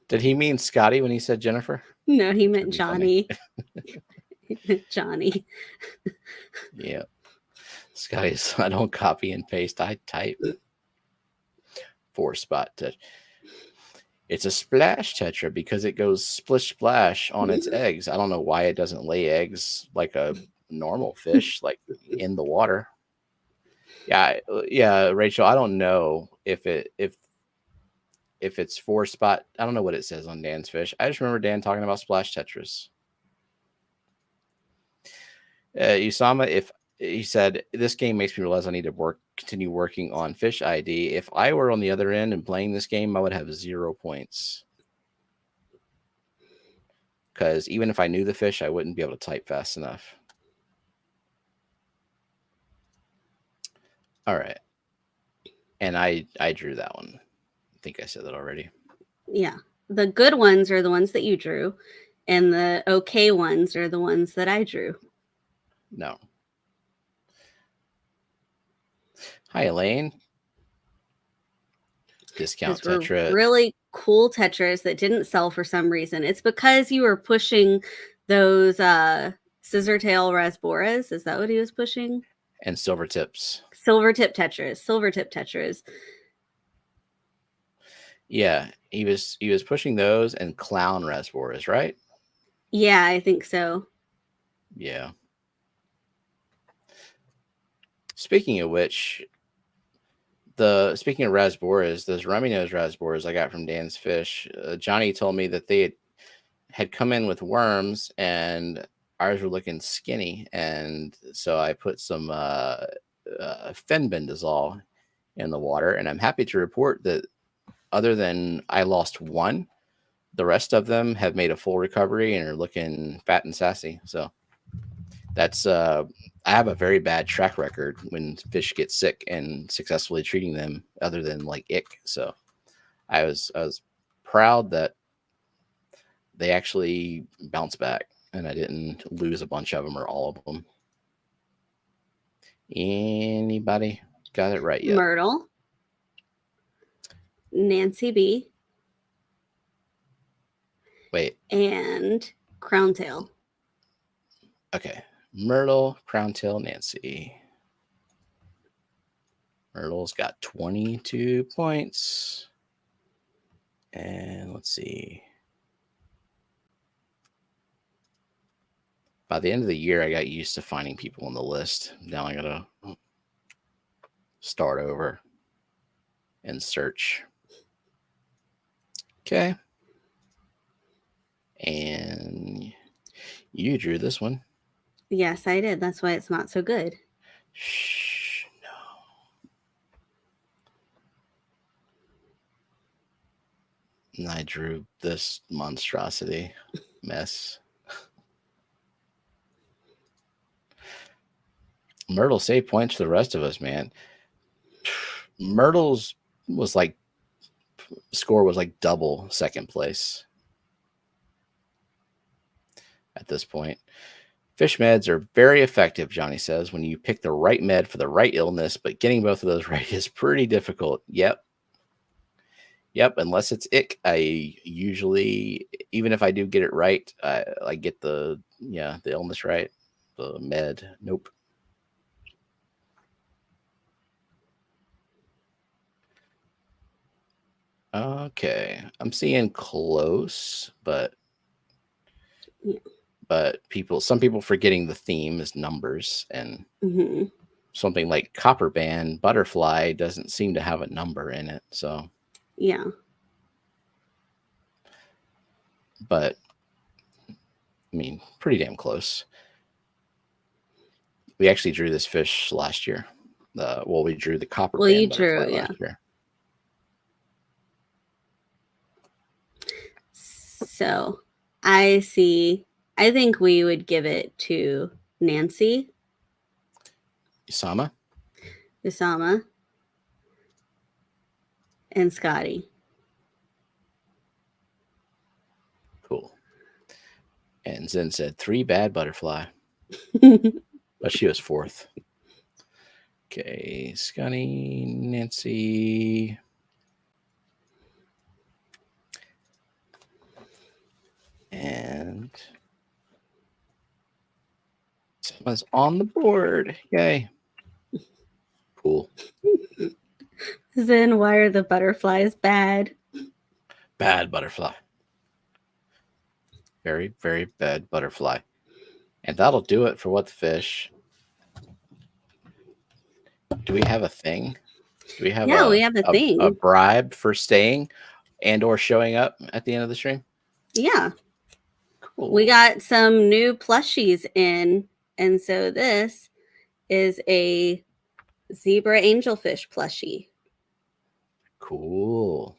Did he mean Scotty when he said Jennifer? No, he meant Johnny. He meant Johnny. Yeah. Scotty's, I don't copy and paste, I type. 4-spot touch. It's a splash tetra because it goes splish splash on its eggs. I don't know why it doesn't lay eggs like a normal fish, like in the water. Yeah, Rachel. I don't know if it's 4-spot. I don't know what it says on Dan's fish. I just remember Dan talking about splash tetras. Usama, if he said this game makes me realize I need to continue working on fish ID. If I were on the other end and playing this game, I would have 0 points. Because even if I knew the fish, I wouldn't be able to type fast enough. All right. And I drew that one. I think I said that already. Yeah. The good ones are the ones that you drew, and the okay ones are the ones that I drew. No. Hi, Elaine. Discount tetra. Really cool tetras that didn't sell for some reason. It's because you were pushing those scissor tail rasboras. Is that what he was pushing? And silver tips. Silver tip tetras. Yeah, he was pushing those and clown rasboras, right? Yeah, I think so. Yeah. Speaking of which, speaking of rasboras, those rummy nose rasboras I got from Dan's Fish, Johnny told me that they had come in with worms and ours were looking skinny, and so I put some fenbendazole in the water, and I'm happy to report that other than I lost one, the rest of them have made a full recovery and are looking fat and sassy. So that's I have a very bad track record when fish get sick and successfully treating them, other than like ick. So I was proud that they actually bounced back and I didn't lose a bunch of them or all of them. Anybody got it right yet? Myrtle, Nancy B. Wait. And Crowntail. Okay. Myrtle, Crowntail, Nancy. Myrtle's got 22 points. And let's see. By the end of the year, I got used to finding people on the list. Now I gotta start over and search. Okay. And you drew this one. Yes, I did. That's why it's not so good. Shh, no. And I drew this monstrosity mess. Myrtle saved points for the rest of us, man. Myrtle's score was like double second place at this point. Fish meds are very effective, Johnny says, when you pick the right med for the right illness, but getting both of those right is pretty difficult. Yep, unless it's ick, I usually, even if I do get it right, I get the illness right. The med, nope. Okay, I'm seeing close, but but some people forgetting the theme is numbers, and Mhm. something like copper band butterfly doesn't seem to have a number in it. So Yeah. But I mean, pretty damn close. We actually drew this fish last year. We drew the copper Well, you band drew, butterfly yeah. last year. So I think we would give it to Nancy, Usama? Usama, and Scotty. Cool. And Zen said 3 bad butterfly, but she was 4th. Okay, Scotty, Nancy. And someone's on the board. Yay. Cool. Zen, why are the butterflies bad? Bad butterfly. Very, very bad butterfly. And that'll do it for What the Fish. Do we have a thing? Do we have we have a thing. A bribe for staying and or showing up at the end of the stream? Yeah. Cool. We got some new plushies in, and so this is a zebra angelfish plushie. Cool.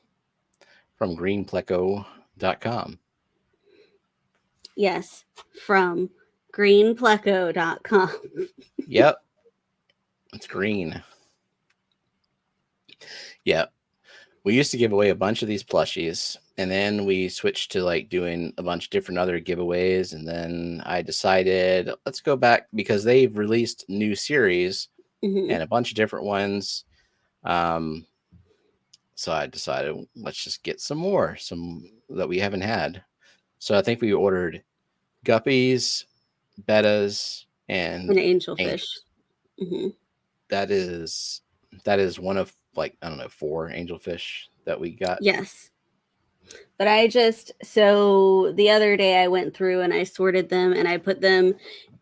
From greenpleco.com. Yes, from greenpleco.com. Yep. It's green. Yep. We used to give away a bunch of these plushies, and then we switched to like doing a bunch of different other giveaways. And then I decided, let's go back because they've released new series and a bunch of different ones. So I decided, let's just get some that we haven't had. So I think we ordered guppies, bettas, and An angelfish. That is one of, like, I don't know, 4 angelfish that we got. Yes. But so the other day I went through and I sorted them and I put them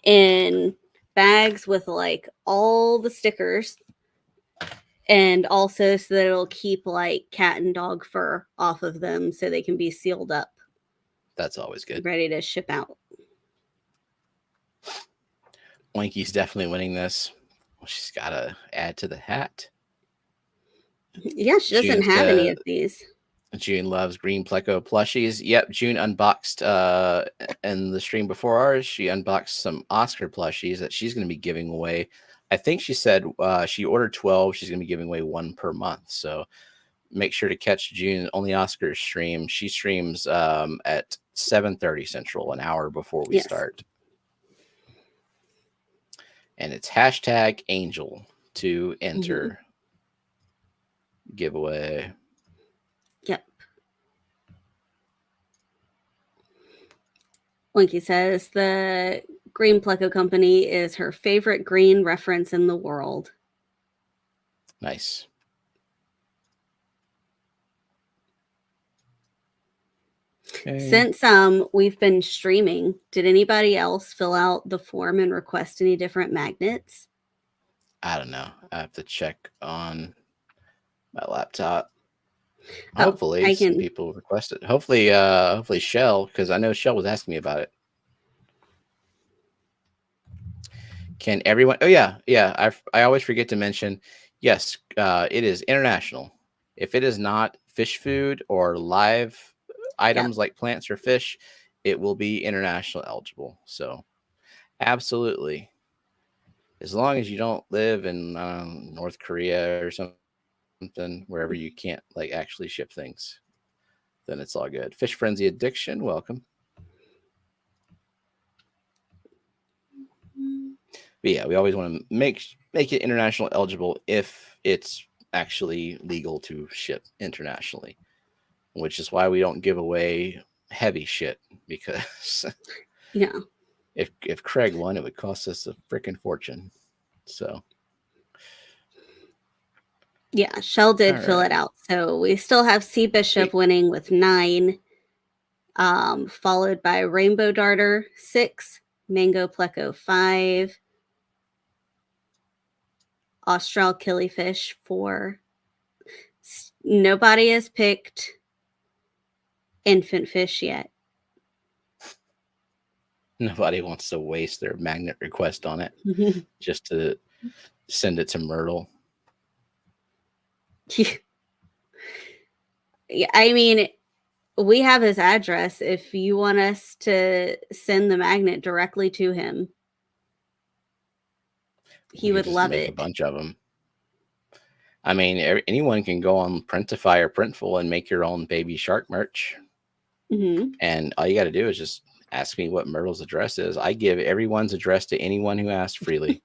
in bags with like all the stickers, and also so that it'll keep like cat and dog fur off of them so they can be sealed up. That's always good. Ready to ship out. Oinky's definitely winning this. Well, she's got to add to the hat. Yeah, she doesn't have any of these. June loves green pleco plushies. Yep, June unboxed in the stream before ours. She unboxed some Oscar plushies that she's going to be giving away. I think she said she ordered 12. She's going to be giving away 1 per month. So make sure to catch June on the Oscar stream. She streams at 7:30 Central, an hour before we start. And it's #Angel to enter giveaway. Yep. Winky says the Green Pleco Company is her favorite green reference in the world. Nice. Okay. Since we've been streaming, did anybody else fill out the form and request any different magnets? I don't know. I have to check on my laptop. Hopefully some people requested. Hopefully Shell, because I know Shell was asking me about it. Can everyone? Oh yeah. I always forget to mention. Yes, it is international. If it is not fish food or live items like plants or fish, it will be international eligible. So absolutely, as long as you don't live in North Korea or something, wherever you can't like actually ship things, then it's all good. Fish Frenzy Addiction, welcome. But yeah, we always want to make it international eligible if it's actually legal to ship internationally, which is why we don't give away heavy shit, because if Craig won, it would cost us a freaking fortune. So yeah, Shell did fill it out. So we still have C Bishop winning with 9. followed by rainbow darter 6, mango pleco 5, austral killifish 4. Nobody has picked infant fish yet. Nobody wants to waste their magnet request on it just to send it to Myrtle. Yeah, I mean, we have his address if you want us to send the magnet directly to him. He would love make it. A bunch of them. I mean, anyone can go on Printify or Printful and make your own baby shark merch. And all you got to do is just ask me what Myrtle's address is. I give everyone's address to anyone who asks freely.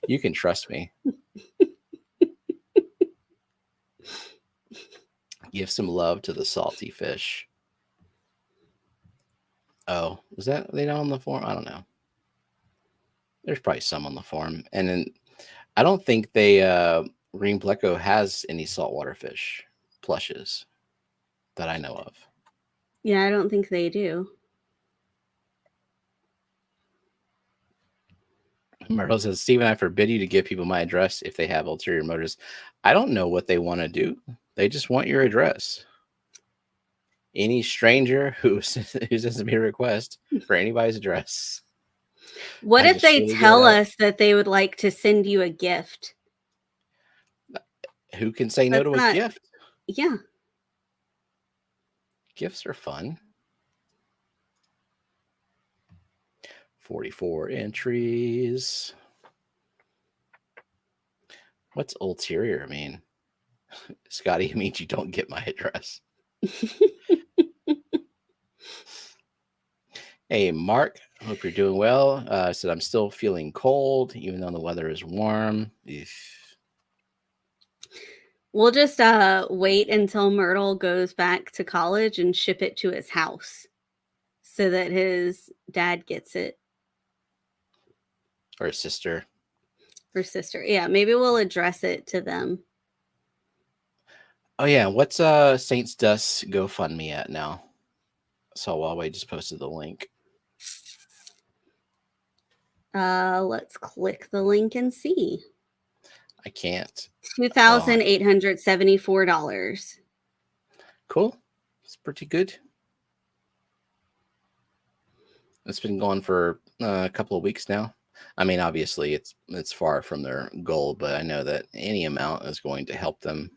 You can trust me. Give some love to the salty fish. Oh, is that they not on the forum? I don't know. There's probably some on the forum. And then I don't think they Green Pleco has any saltwater fish plushes that I know of. Yeah, I don't think they do. Myrtle says, Steven, I forbid you to give people my address if they have ulterior motives. I don't know what they want to do. They just want your address. Any stranger who sends me a request for anybody's address. What if they tell us that they would like to send you a gift? Who can say no to a gift? Yeah. Gifts are fun. 44 entries. What's ulterior mean? Scotty, it means you don't get my address. Hey, Mark, hope you're doing well. Said I'm still feeling cold, even though the weather is warm. We'll just wait until Myrtle goes back to college and ship it to his house so that his dad gets it. Or his sister. Or sister. Yeah, maybe we'll address it to them. Oh, yeah. What's Saints Dust GoFundMe at now? So Huawei just posted the link. Let's click the link and see. I can't. $2,874. Cool. It's pretty good. It's been going for a couple of weeks now. I mean, obviously, it's far from their goal, but I know that any amount is going to help them.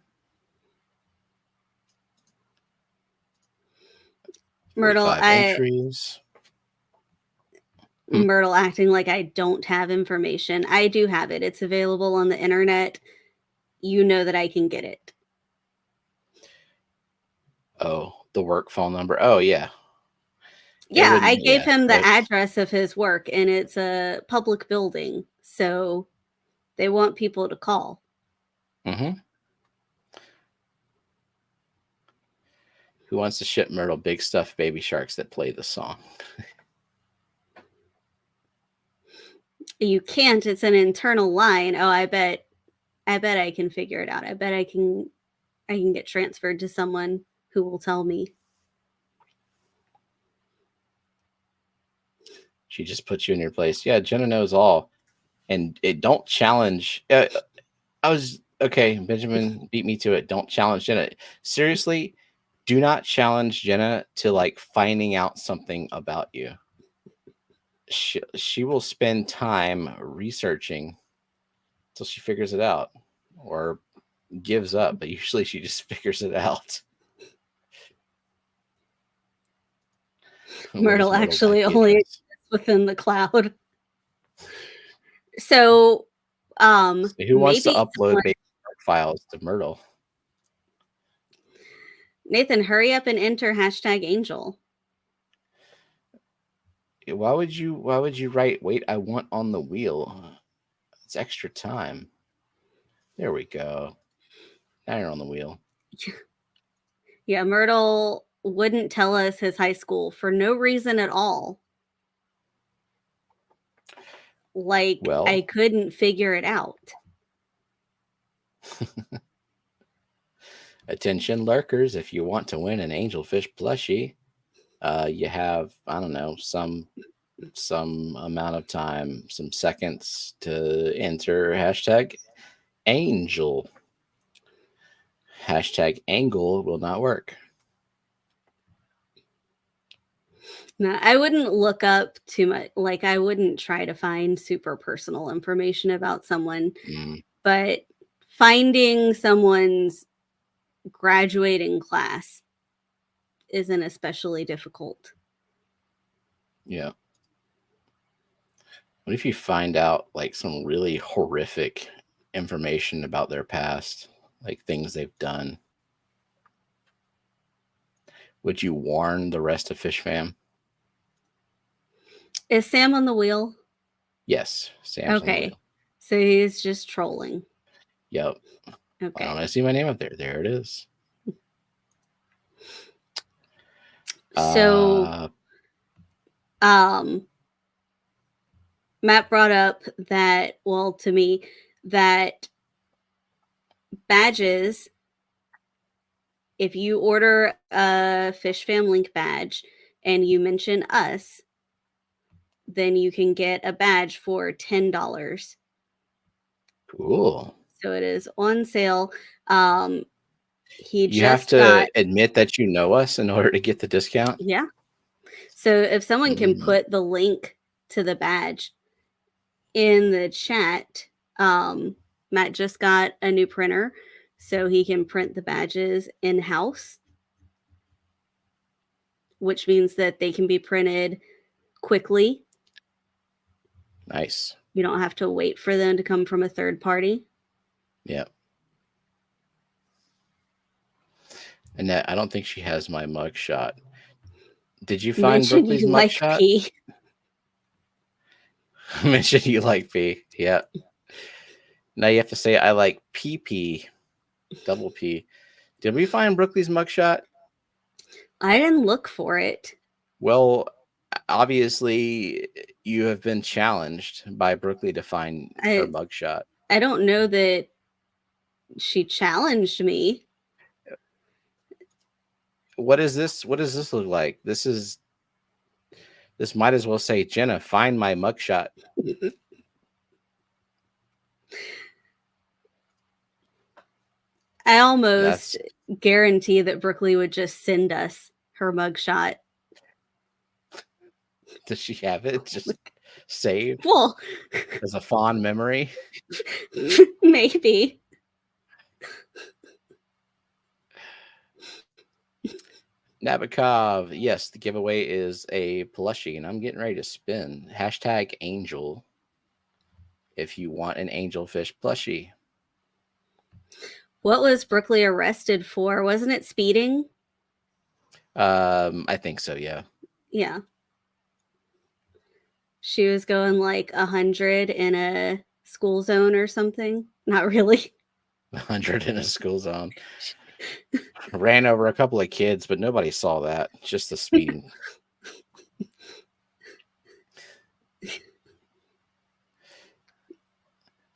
Myrtle, entries. Myrtle acting like I don't have information. I do have it. It's available on the internet. You know that I can get it. Oh, the work phone number. Oh, yeah. Yeah, I gave him the address of his work, and it's a public building, so they want people to call. Mm-hmm. Who wants to ship Myrtle big stuffed baby sharks that play the song? You can't. It's an internal line. Oh, I bet I can figure it out. I bet I can get transferred to someone who will tell me. She just puts you in your place. Yeah, Jenna knows all. And it don't challenge. Okay, Benjamin beat me to it. Don't challenge Jenna. Seriously, do not challenge Jenna to like finding out something about you. She will spend time researching until she figures it out or gives up, but usually she just figures it out. Myrtle actually only exists within the cloud. So who wants to upload baby files to Myrtle? Nathan, hurry up and enter #Angel. Why would you write, wait, I want on the wheel? It's extra time. There we go. Now you're on the wheel. Yeah, Myrtle wouldn't tell us his high school for no reason at all. Like, well, I couldn't figure it out. Attention lurkers, if you want to win an angelfish plushie, You have, I don't know, some amount of time, some seconds to enter hashtag angel. Hashtag angle will not work. No, I wouldn't look up too much. Like, I wouldn't try to find super personal information about someone, but finding someone's graduating class isn't especially difficult. Yeah. What if you find out like some really horrific information about their past, like things they've done? Would you warn the rest of Fishfam? Is Sam on the wheel? Yes, Sam's on the Okay. wheel. So he's just trolling. Yep. Okay. Why don't I see my name up there? There it is. So Matt brought up that, well, to me, that badges, if you order a Fishfam link badge and you mention us, then you can get a badge for $10. Cool. So it is on sale. You have to admit that you know us in order to get the discount? Yeah. So if someone can put the link to the badge in the chat, Matt just got a new printer, so he can print the badges in-house, which means that they can be printed quickly. Nice. You don't have to wait for them to come from a third party. Yeah. Annette, I don't think she has my mugshot. Did you find Brooklyn's mugshot? Pee. Mention you like pee. Yeah. Now you have to say I like PP. Double P. Did we find Brooklyn's mugshot? I didn't look for it. Well, obviously you have been challenged by Brooklyn to find her mugshot. I don't know that she challenged me. What is this? What does this look like? This might as well say, Jenna, find my mugshot. I almost guarantee that Brooklyn would just send us her mugshot. Does she have it just saved? Well, as a fond memory? Maybe. Nabokov, yes, the giveaway is a plushie, and I'm getting ready to spin. Hashtag angel if you want an angelfish plushie. What was Brooklyn arrested for? Wasn't it speeding? I think so, yeah. Yeah. She was going like 100 in a school zone or something. Not really. 100 in a school zone. Ran over a couple of kids, but nobody saw that. Just the speeding.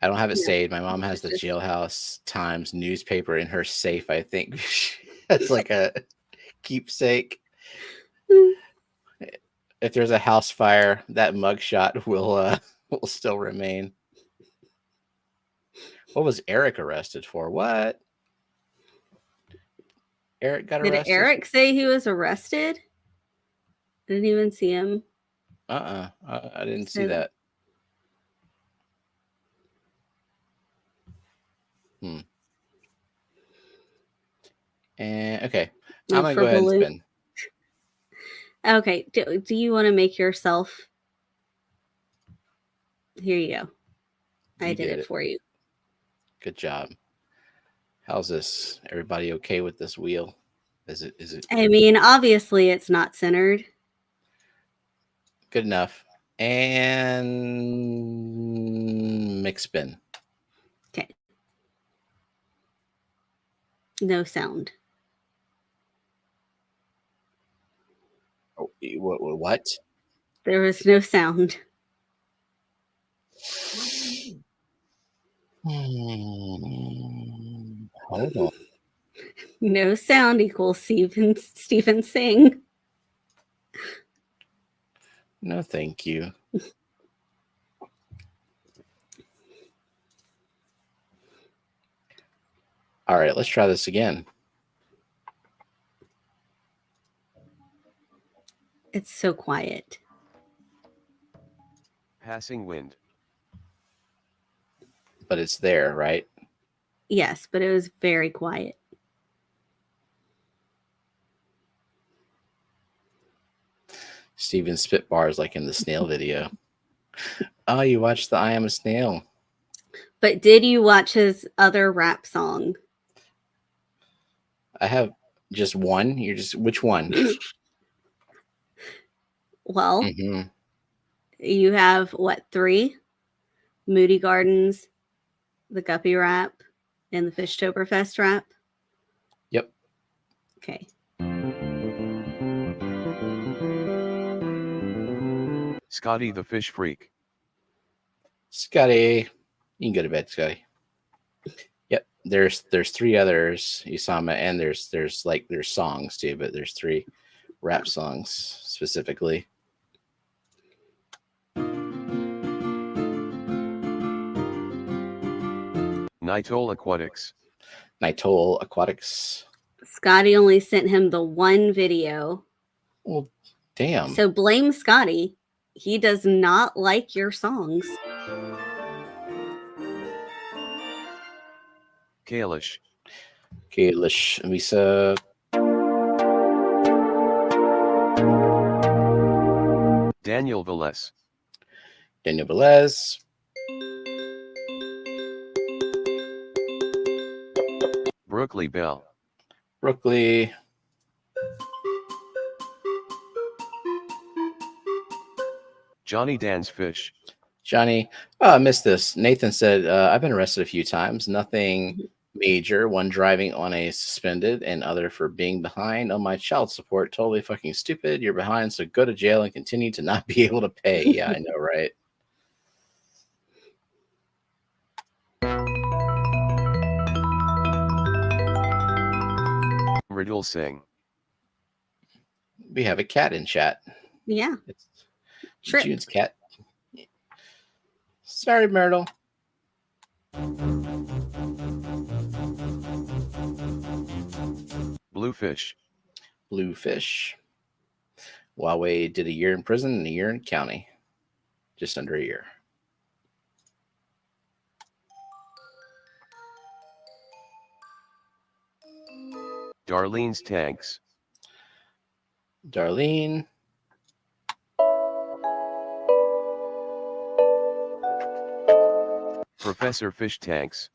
I don't have it saved. My mom has the Jailhouse Times newspaper in her safe, I think. That's like a keepsake. If there's a house fire, that mugshot will still remain. What was Eric arrested for? What? Eric got arrested? Did Eric say he was arrested? I didn't even see him. I didn't see that. And okay, I'm gonna go ahead and spin. Okay, do you want to make yourself? Here you go. I did it for you. Good job. How's this? Everybody okay with this wheel? Is it? I mean, obviously it's not centered. Good enough. And mix spin. Okay. No sound. Oh, what? There was no sound. Hold on. No sound equals Stephen Sing. No, thank you. All right, let's try this again. It's so quiet. Passing wind. But it's there, right? Yes, but it was very quiet. Steven spit bars like in the snail video. Oh, you watched the I Am a Snail. But did you watch his other rap song? I have just one. You're just which one? Well, Mm-hmm. you have what, 3? Moody Gardens, the Guppy rap, and the Fishtoberfest rap? Yep. Okay. Scotty the fish freak. Scotty. You can go to bed, Scotty. Yep. There's 3 others, Usama, and there's songs too, but there's 3 rap songs specifically. Nitol Aquatics. Nitol Aquatics. Scotty only sent him the one video. Well, damn. So blame Scotty. He does not like your songs. Kalish. Kalish, Misa. Daniel Velez. Daniel Velez. Brookley Bell. Brookley. Johnny Dan's Fish. Johnny. Oh, I missed this. Nathan said, I've been arrested a few times. Nothing major. One driving on a suspended and other for being behind on my child support. Totally fucking stupid. You're behind, so go to jail and continue to not be able to pay. Yeah, I know, right? Riddle Singh. We have a cat in chat. Yeah. It's Trip. June's cat. Sorry, Myrtle. Bluefish. Bluefish. Huawei did a year in prison and a year in county. Just under a year. Darlene's Tanks. Darlene. Professor Fish Tanks.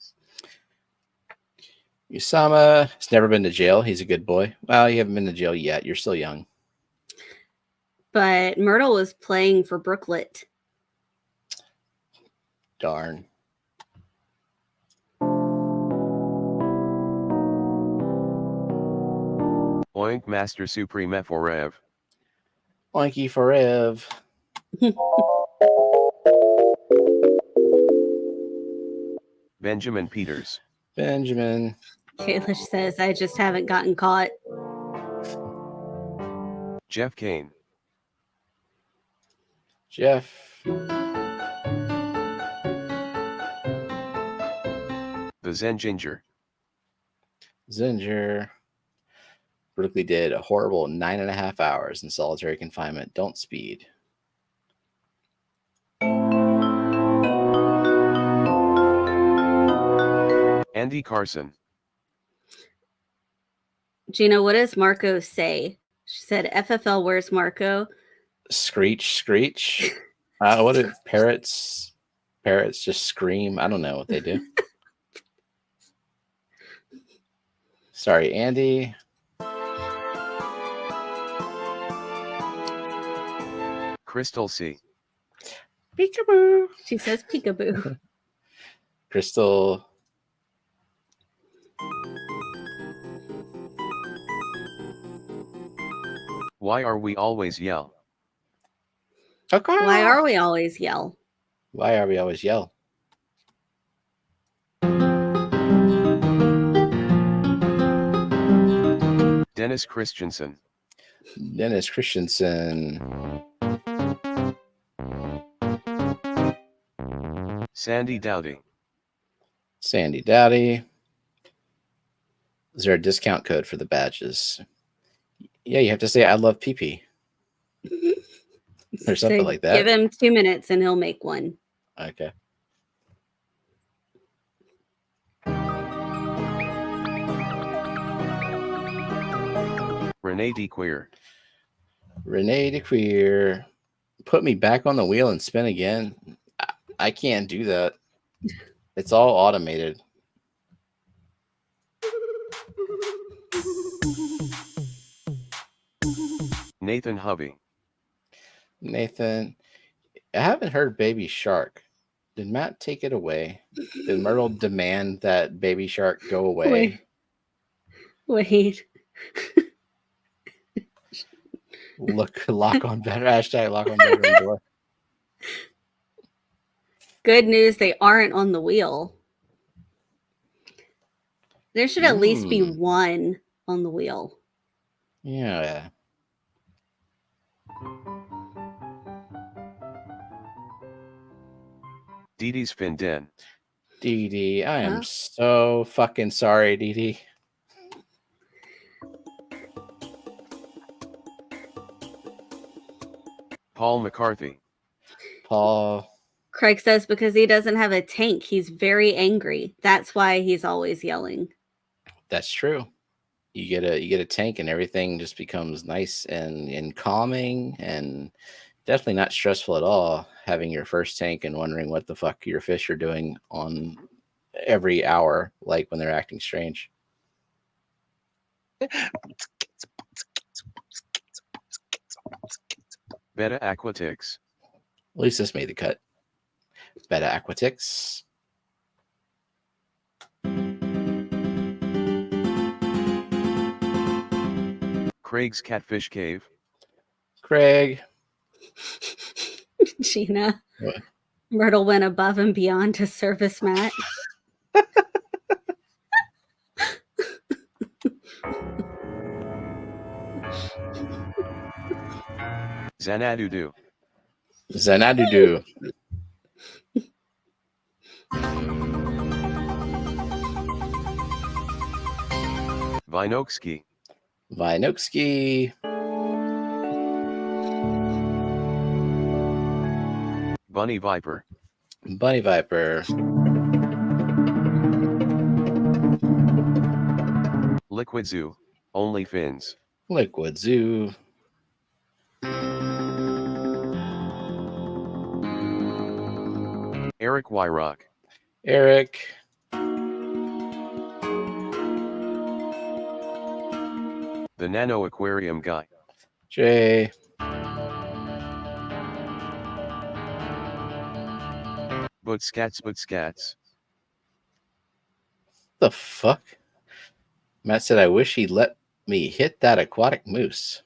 Usama has never been to jail. He's a good boy. Well, you haven't been to jail yet. You're still young. But Myrtle was playing for Brooklet. Darn. Oink Master Supreme Forev. Oinky Forev. Benjamin Peters. Benjamin. Kalish says, I just haven't gotten caught. Jeff Kane. Jeff. The Zen Ginger. Zinger. Brookley did a horrible 9.5 hours in solitary confinement. Don't speed. Andy Carson. Gina, what does Marco say? She said, FFL, where's Marco? Screech, screech. What do parrots? Parrots just scream. I don't know what they do. Sorry, Andy. Crystal C. Peekaboo. She says peekaboo. Crystal. Why are we always yell? Okay. Why are we always yell? Why are we always yell? Dennis Christensen. Dennis Christensen. Sandy Dowdy. Sandy Dowdy. Is there a discount code for the badges? Yeah, you have to say I love PP or something So like that. give him 2 minutes and he'll make one. Okay. Renee D. Queer. Renee DeQueer. Put me back on the wheel and spin again. I can't do that. It's all automated. Nathan Hovey. Nathan, I haven't heard Baby Shark. Did Matt take it away? Did Myrtle demand that Baby Shark go away? Wait. Lock on better. Hashtag lock on bedroom door. Good news, they aren't on the wheel. There should at least be one on the wheel. Yeah. Dee Dee's Finden. Dee Dee, I am so fucking sorry, Dee Dee. Paul McCarthy. Paul. Craig says because he doesn't have a tank, he's very angry. That's why he's always yelling. That's true. You get a tank and everything just becomes nice and calming and definitely not stressful at all. Having your first tank and wondering what the fuck your fish are doing on every hour, like when they're acting strange. Beta Aquatics. At least this made the cut. Beta Aquatics. Craig's Catfish Cave. Craig. Gina. What? Myrtle went above and beyond to service Matt. Xanadudu. Xanadudu. Vinokski. Vinokski. Bunny Viper. Bunny Viper. Liquid Zoo. Only fins. Liquid Zoo. Eric Wyrock. Eric. The Nano Aquarium Guy. Jay. Butskats. The fuck? Matt said, I wish he'd let me hit that aquatic moose.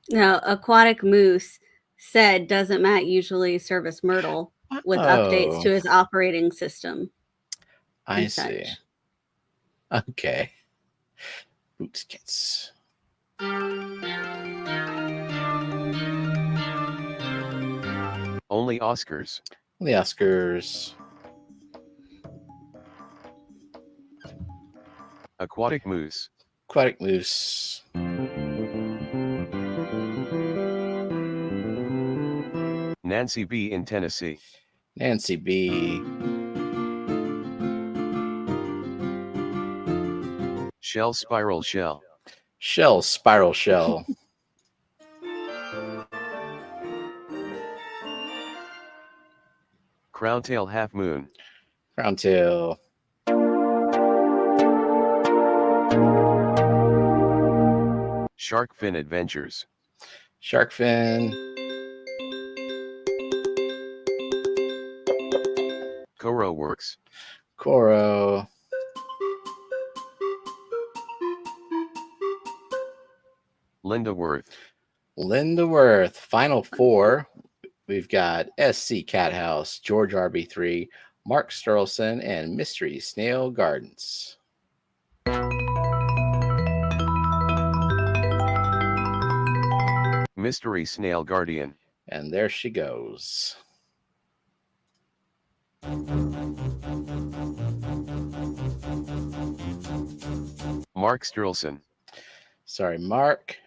No, aquatic moose said, doesn't Matt usually service Myrtle with updates to his operating system? I see. Okay. Butskats. Only Oscars. The Oscars. Aquatic Moose. Aquatic Moose. Nancy B. in Tennessee. Nancy B. Shell Spiral Shell. Shell Spiral Shell. Crowntail Half Moon. Crowntail. Shark Fin Adventures. Shark Fin. Coro Works. Coro. Linda Worth. Linda Worth. Final four. We've got SC Cat House, George RB3, Mark Sterlson, and Mystery Snail Gardens. Mystery Snail Guardian. And there she goes. Mark Sturlson. Sorry, Mark.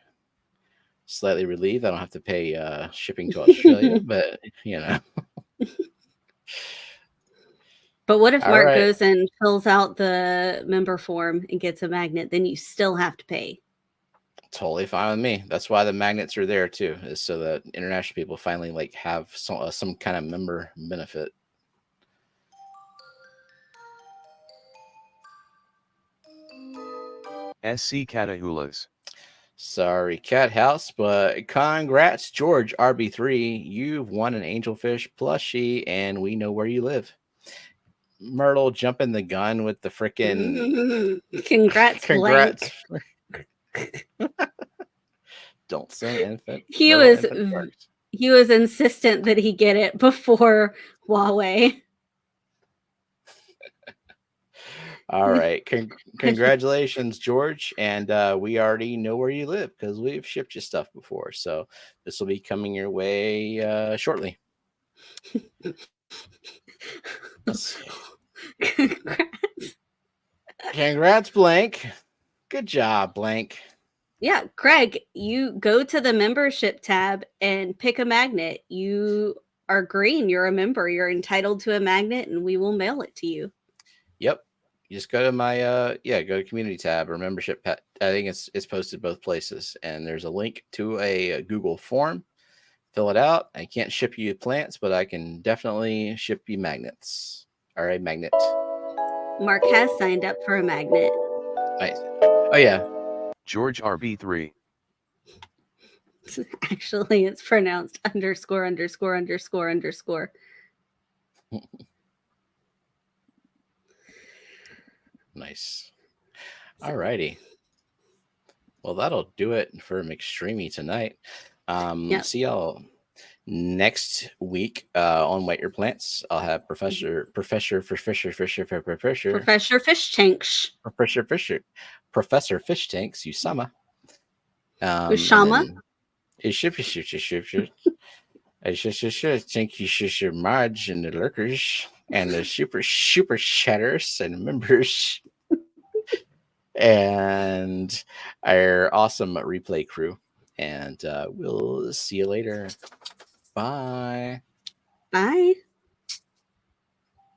Slightly relieved I don't have to pay shipping to Australia, but you know. But what if All Mark right. goes and fills out the member form and gets a magnet? Then you still have to pay. Totally fine with me. That's why the magnets are there too, is so that international people finally like have some kind of member benefit. SC Catahulas. Sorry, Cat House, but congrats, George RB3. You've won an angelfish plushie, and we know where you live. Myrtle jumping the gun with the freaking Congrats, congrats. Blank. Don't say infant. He Myrtle was infant first. he was insistent that he get it before Huawei. All right. Congratulations, George. And we already know where you live because we've shipped you stuff before. So this will be coming your way shortly. Let's see. Congrats, Blank. Good job, Blank. Yeah, Craig, you go to the membership tab and pick a magnet. You are green. You're a member. You're entitled to a magnet, and we will mail it to you. Yep. You just go to my go to community tab or membership. I think it's posted both places, and there's a link to a Google form. Fill it out. I can't ship you plants, but I can definitely ship you magnets. All right, magnet. Mark has signed up for a magnet. Nice. Oh yeah. George RB3. Actually, it's pronounced ______. Nice. All righty. Well, that'll do it for McStreamy tonight. Yep. See y'all next week on Wet Your Plants. I'll have Professor Fish Tanks. Professor Fish Tanks Usama. Usama? Thank you, Marge and the lurkers and the super chatters and members and our awesome replay crew. And we'll see you later. Bye. Bye.